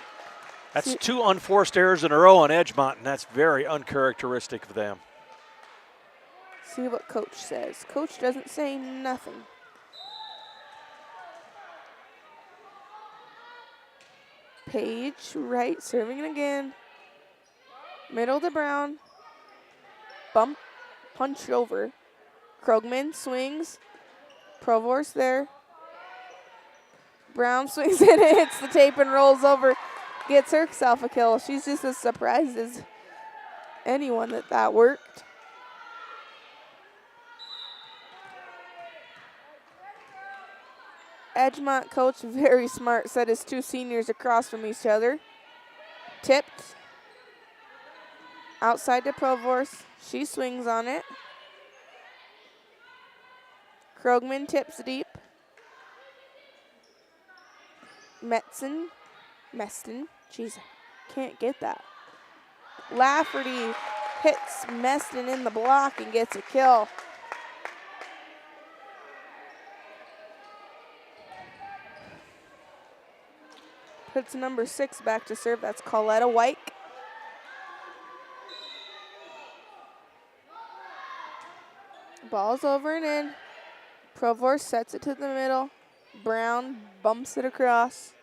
That's 2 unforced errors in a row on Edgemont, and that's very uncharacteristic of them. See what Coach says. Coach doesn't say nothing. Paige Wright serving it again. Middle to Brown. Bump, punch over. Krogman swings. Provorce there. Brown swings and it hits the tape and rolls over. Gets herself a kill. She's just as surprised as anyone that worked. Edgemont coach, very smart, set his 2 seniors across from each other. Tipped. Outside to Provorce. She swings on it. Krogman tips deep. Meston. Jeez, can't get that. Lafferty hits Meston in the block and gets a kill. Puts number 6 back to serve. That's Coletta White. Ball's over and in. Provorce sets it to the middle. Brown bumps it across.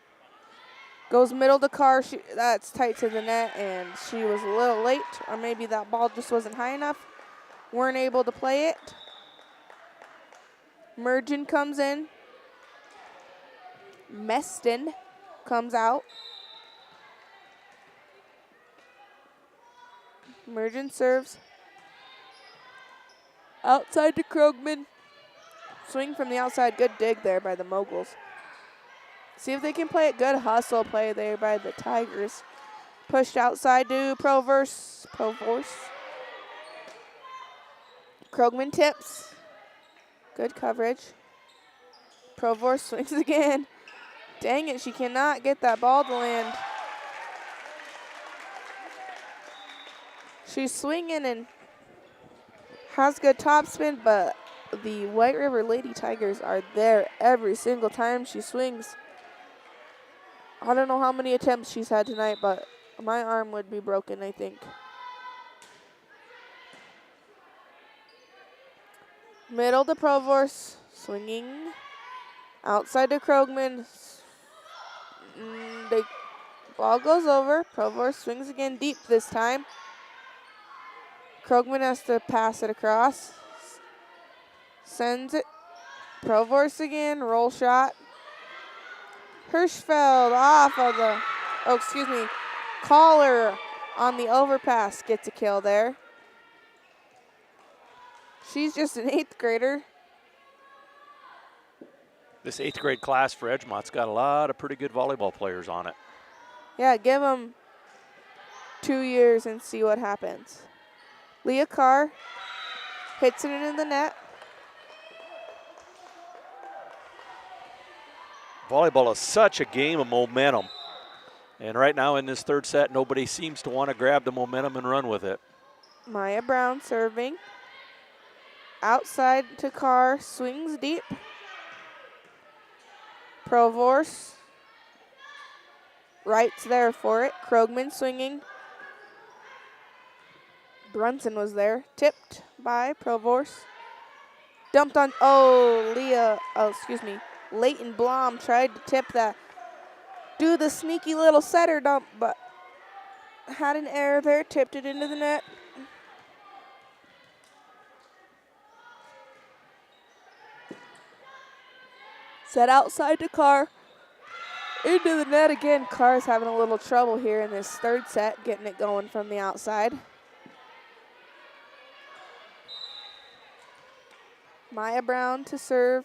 Goes middle to Carr. That's tight to the net, and she was a little late, or maybe that ball just wasn't high enough. Weren't able to play it. Mergen comes in. Meston comes out. Mergen serves. Outside to Krogman. Swing from the outside. Good dig there by the Moguls. See if they can play it. Good hustle play there by the Tigers. Pushed outside to Provorce. Krogman tips. Good coverage. Provorce swings again. Dang it, she cannot get that ball to land. She's swinging and has good topspin, but the White River Lady Tigers are there every single time she swings. I don't know how many attempts she's had tonight, but my arm would be broken, I think. Middle to Provorst, swinging. Outside to Krogman. The ball goes over. Provorst swings again deep this time. Krogman has to pass it across. Sends it. Provorst again, roll shot. Hirschfeld off of the, Caller on the overpass gets a kill there. She's just an 8th grader. This 8th grade class for Edgemont's got a lot of pretty good volleyball players on it. Yeah, give them 2 years and see what happens. Leah Carr hits it into the net. Volleyball is such a game of momentum. And right now in this 3rd set, nobody seems to want to grab the momentum and run with it. Maya Brown serving. Outside to Carr, swings deep. Provorst. Right's there for it. Krogman swinging. Brunson was there. Tipped by Provorst. Dumped on, Leighton Blom tried to tip that. Do the sneaky little setter dump, but had an error there, tipped it into the net. Set outside to Carr. Into the net again. Carr's having a little trouble here in this 3rd set, getting it going from the outside. Maya Brown to serve.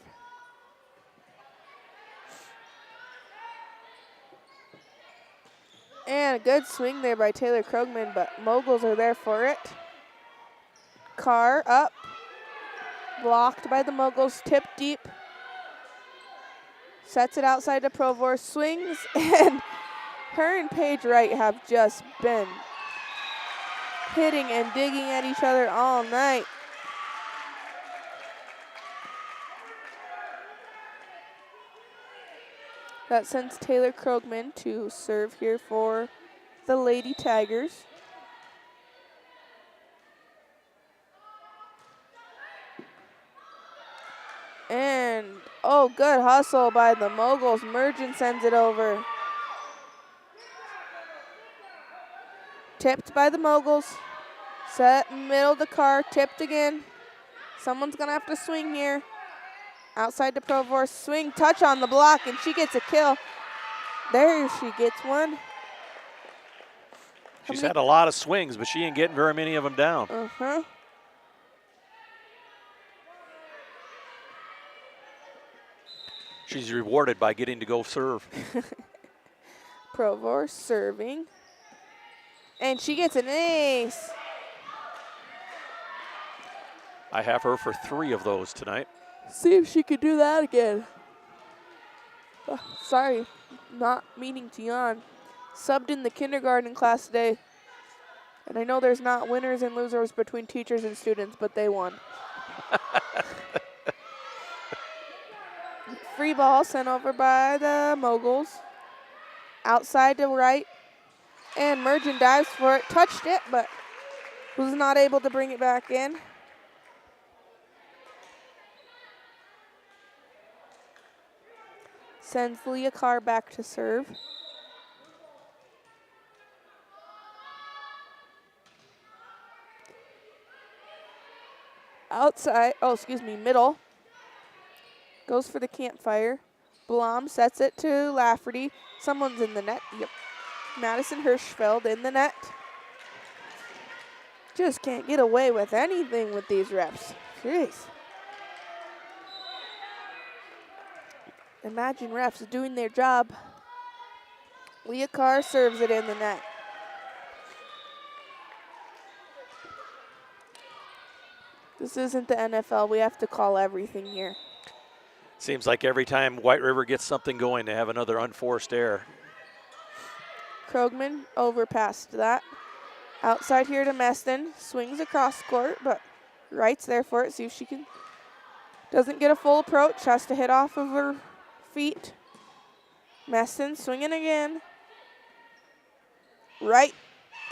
And a good swing there by Taylor Krogman, but Moguls are there for it. Carr up. Blocked by the Moguls, tipped deep. Sets it outside to Provorst, swings, and her and Paige Wright have just been hitting and digging at each other all night. That sends Taylor Krogman to serve here for the Lady Tigers. And, good hustle by the Moguls. Mergen sends it over. Tipped by the Moguls. Set middle to Carr, tipped again. Someone's gonna have to swing here. Outside to Provorst, swing, touch on the block, and she gets a kill. There she gets one. She's had a lot of swings, but she ain't getting very many of them down. She's rewarded by getting to go serve. Provorst serving. And she gets an ace. I have her for 3 of those tonight. See if she could do that again. Sorry, not meaning to yawn. Subbed in the kindergarten class today. And I know there's not winners and losers between teachers and students, but they won. Free ball sent over by the Moguls. Outside to right. And Mergen dives for it. Touched it, but was not able to bring it back in. Sends Leah Carr back to serve. Outside, middle. Goes for the campfire. Blom sets it to Lafferty. Someone's in the net. Yep. Madison Hirschfeld in the net. Just can't get away with anything with these refs. Jeez. Imagine refs doing their job. Leah Carr serves it in the net. This isn't the NFL. We have to call everything here. Seems like every time White River gets something going, they have another unforced error. Krogman overpassed that. Outside here to Meston. Swings across court, but Wright's there for it. See if she can. Doesn't get a full approach. Has to hit off of her feet. Meston swinging again. Right.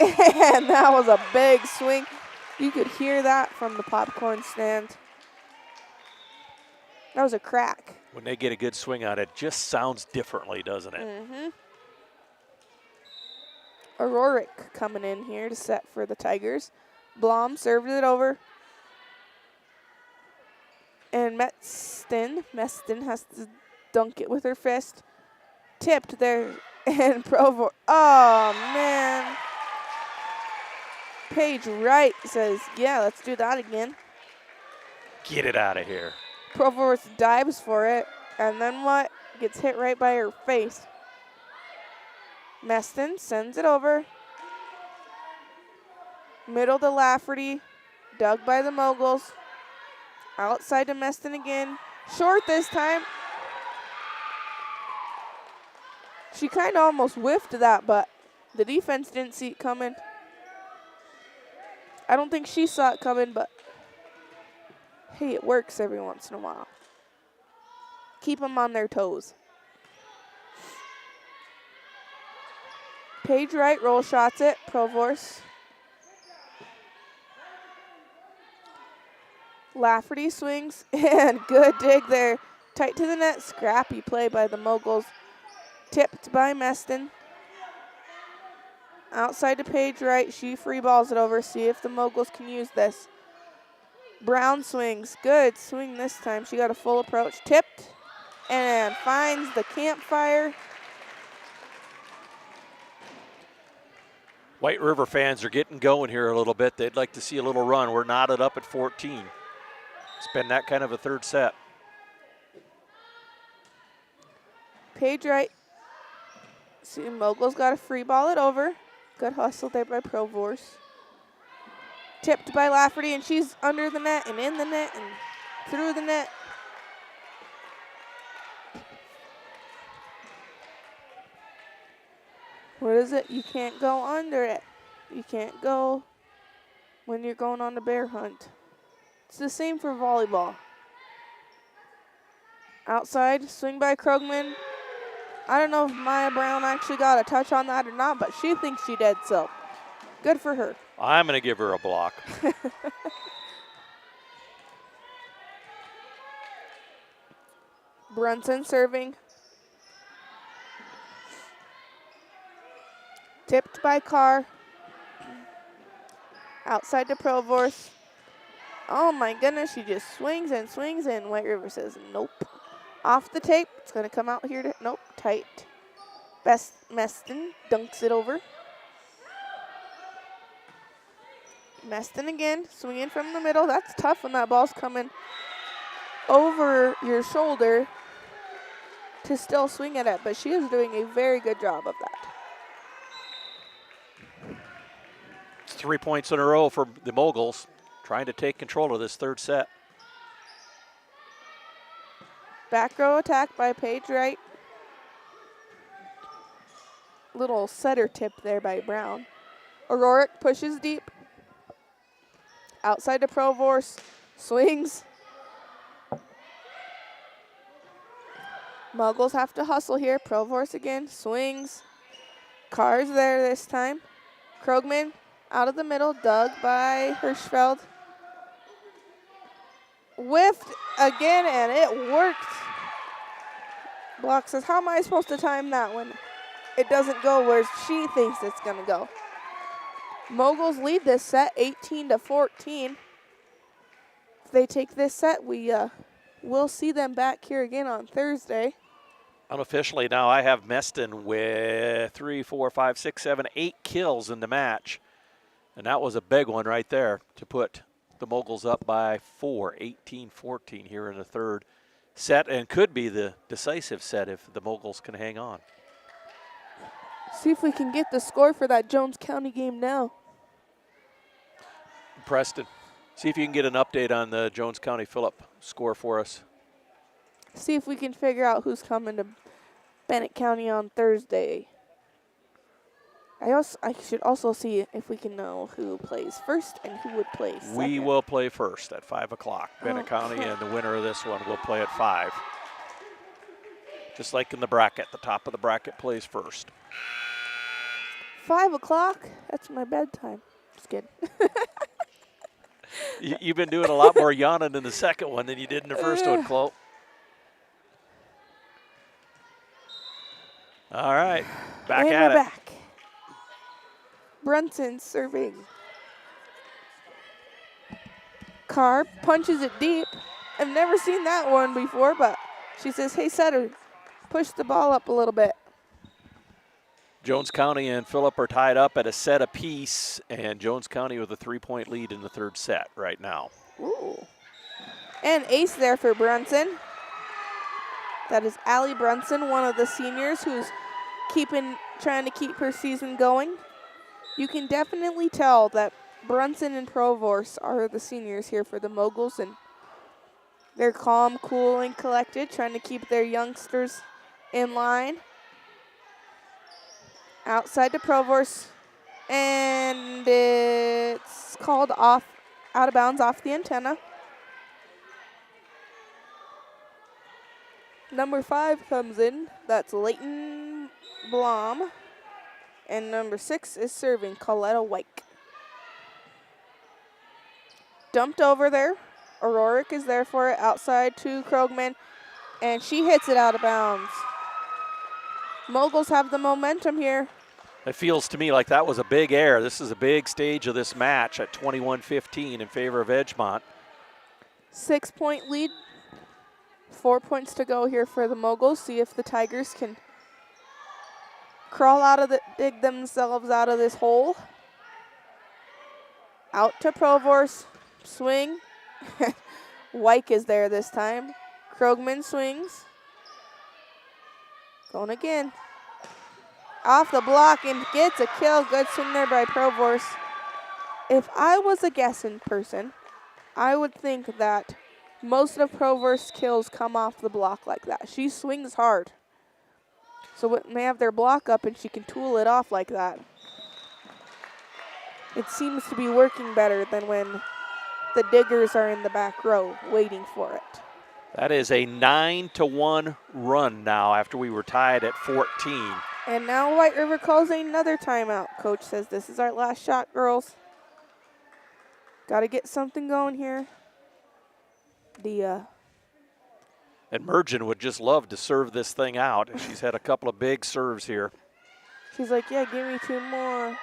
And that was a big swing. You could hear that from the popcorn stand. That was a crack. When they get a good swing on it, it just sounds differently, doesn't it? Mm-hmm. Auroric coming in here to set for the Tigers. Blom served it over. And Meston has to dunk it with her fist. Tipped there. And Provo. Oh, man. Paige Wright says, yeah, let's do that again. Get it out of here. Provorst dives for it, and then what? Gets hit right by her face. Meston sends it over. Middle to Lafferty. Dug by the Moguls. Outside to Meston again. Short this time. She kind of almost whiffed that, but the defense didn't see it coming. I don't think she saw it coming, but hey, it works every once in a while. Keep them on their toes. Paige Wright roll shots it. Provorst. Lafferty swings, and good dig there. Tight to the net. Scrappy play by the Moguls. Tipped by Meston. Outside to Paige Wright. She free balls it over. See if the Moguls can use this. Brown swings. Good swing this time. She got a full approach. Tipped and finds the campfire. White River fans are getting going here a little bit. They'd like to see a little run. We're knotted up at 14. It's been that kind of a third set. Paige Wright. See, Moguls got a free ball it over. Good hustle there by Provorst. Tipped by Lafferty, and she's under the net and in the net and through the net. What is it? You can't go under it. You can't go when you're going on a bear hunt. It's the same for volleyball. Outside, swing by Krogman. I don't know if Maya Brown actually got a touch on that or not, but she thinks she did, so good for her. I'm going to give her a block. Brunson serving. Tipped by Carr. Outside to Provorst. Oh my goodness, she just swings and swings, and White River says nope. Off the tape, it's going to come out here to, nope, tight. Meston dunks it over. Meston again, swinging from the middle. That's tough when that ball's coming over your shoulder to still swing at it, but she is doing a very good job of that. It's 3 points in a row for the Moguls, trying to take control of this third set. Back row attack by Paige Wright. Little setter tip there by Brown. Auroric pushes deep. Outside to Provorst. Swings. Moguls have to hustle here. Provorst again. Swings. Carr's there this time. Krogman out of the middle. Dug by Hirschfeld. Whiffed again, and it worked. Block says, how am I supposed to time that one? It doesn't go where she thinks it's going to go. Moguls lead this set 18-14. If they take this set, we'll see them back here again on Thursday. Unofficially now, I have Meston with 8 kills in the match. And that was a big one right there to put the Moguls up by 4, 18-14 here in the third set, and could be the decisive set if the Moguls can hang on. See if we can get the score for that Jones County game now. Preston, see if you can get an update on the Jones County Phillip score for us. See if we can figure out who's coming to Bennett County on Thursday. I should also see if we can know who plays first and who would play second. We will play first at 5 o'clock. Bennett County, and the winner of this one will play at 5. Just like in the bracket, the top of the bracket plays first. 5 o'clock? That's my bedtime. Just kidding. You've been doing a lot more yawning in the second one than you did in the first one, Chloe. All right, back and at we're it. Back. Brunson serving. Carr punches it deep. I've never seen that one before, but she says, hey, setter, push the ball up a little bit. Jones County and Phillip are tied up at a set apiece, and Jones County with a 3-point lead in the third set right now. Ooh. And ace there for Brunson. That is Allie Brunson, one of the seniors who's trying to keep her season going. You can definitely tell that Brunson and Provorce are the seniors here for the Moguls, and they're calm, cool, and collected, trying to keep their youngsters in line. Outside to Provorce, and it's called off, out of bounds off the antenna. Number 5 comes in. That's Leighton Blom. And number 6 is serving Coletta White. Dumped over there. O'Rourke is there for it. Outside to Krogman. And she hits it out of bounds. Moguls have the momentum here. It feels to me like that was a big error. This is a big stage of this match at 21-15 in favor of Edgemont. 6-point lead. 4 points to go here for the Moguls. See if the Tigers can dig themselves out of this hole. Out to Provorce. Swing. Wyke is there this time. Krogman swings. Going again. Off the block and gets a kill. Good swing there by Provorce. If I was a guessing person, I would think that most of Provorce's kills come off the block like that. She swings hard. So when they have their block up and she can tool it off like that, it seems to be working better than when the diggers are in the back row waiting for it. That is a 9-1 run now after we were tied at 14. And now White River calls another timeout. Coach says, this is our last shot, girls. Got to get something going here. And Mergen would just love to serve this thing out. She's had a couple of big serves here. She's like, yeah, give me 2 more.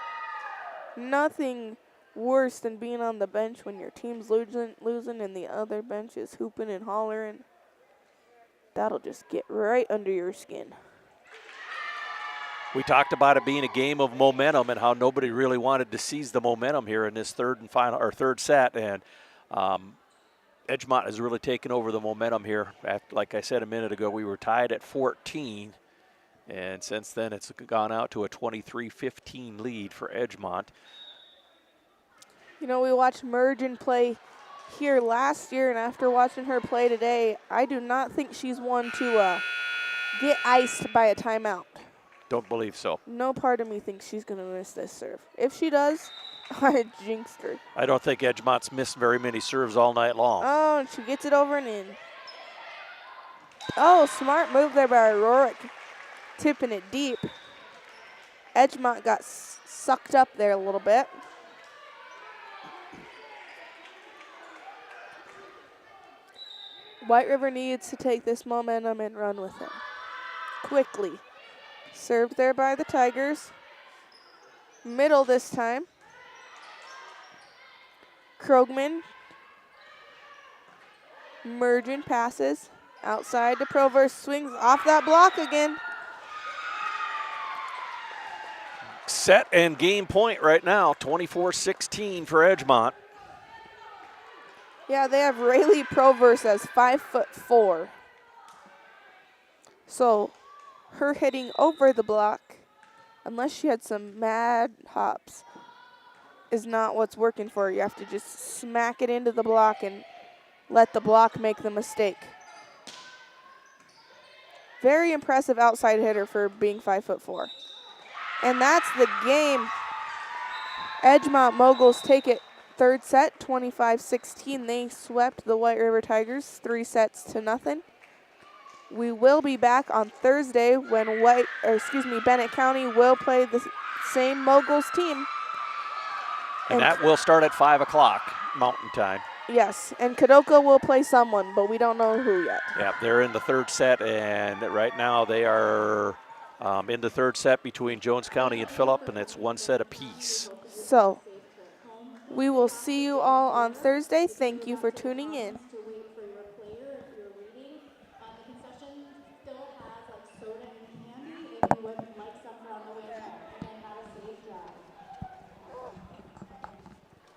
Nothing worse than being on the bench when your team's losing and the other bench is hooping and hollering. That'll just get right under your skin. We talked about it being a game of momentum and how nobody really wanted to seize the momentum here in this third set. And Edgemont has really taken over the momentum here. Like I said a minute ago, we were tied at 14. And since then, it's gone out to a 23-15 lead for Edgemont. You know, we watched Mergen play here last year, and after watching her play today, I do not think she's one to get iced by a timeout. Don't believe so. No part of me thinks she's going to miss this serve. If she does, I jinxed her. I don't think Edgemont's missed very many serves all night long. Oh, and she gets it over and in. Oh, smart move there by Rorick, tipping it deep. Edgemont got sucked up there a little bit. White River needs to take this momentum and run with it quickly. Served there by the Tigers. Middle this time. Krogman. Mergen passes. Outside to Provorce. Swings off that block again. Set and game point right now. 24-16 for Edgemont. Yeah, they have Rayleigh Provorce as 5'4". So her hitting over the block, unless she had some mad hops, is not what's working for her. You have to just smack it into the block and let the block make the mistake. Very impressive outside hitter for being 5'4". And that's the game. Edgemont Moguls take it third set, 25-16. They swept the White River Tigers 3-0. We will be back on Thursday when Bennett County will play the same Moguls team. And that will start at 5 o'clock Mountain Time. Yes, and Kadoka will play someone, but we don't know who yet. Yeah, they're in the third set, and right now they are in the third set between Jones County and Phillip, and it's 1 set apiece. So, we will see you all on Thursday. Thank you for tuning in.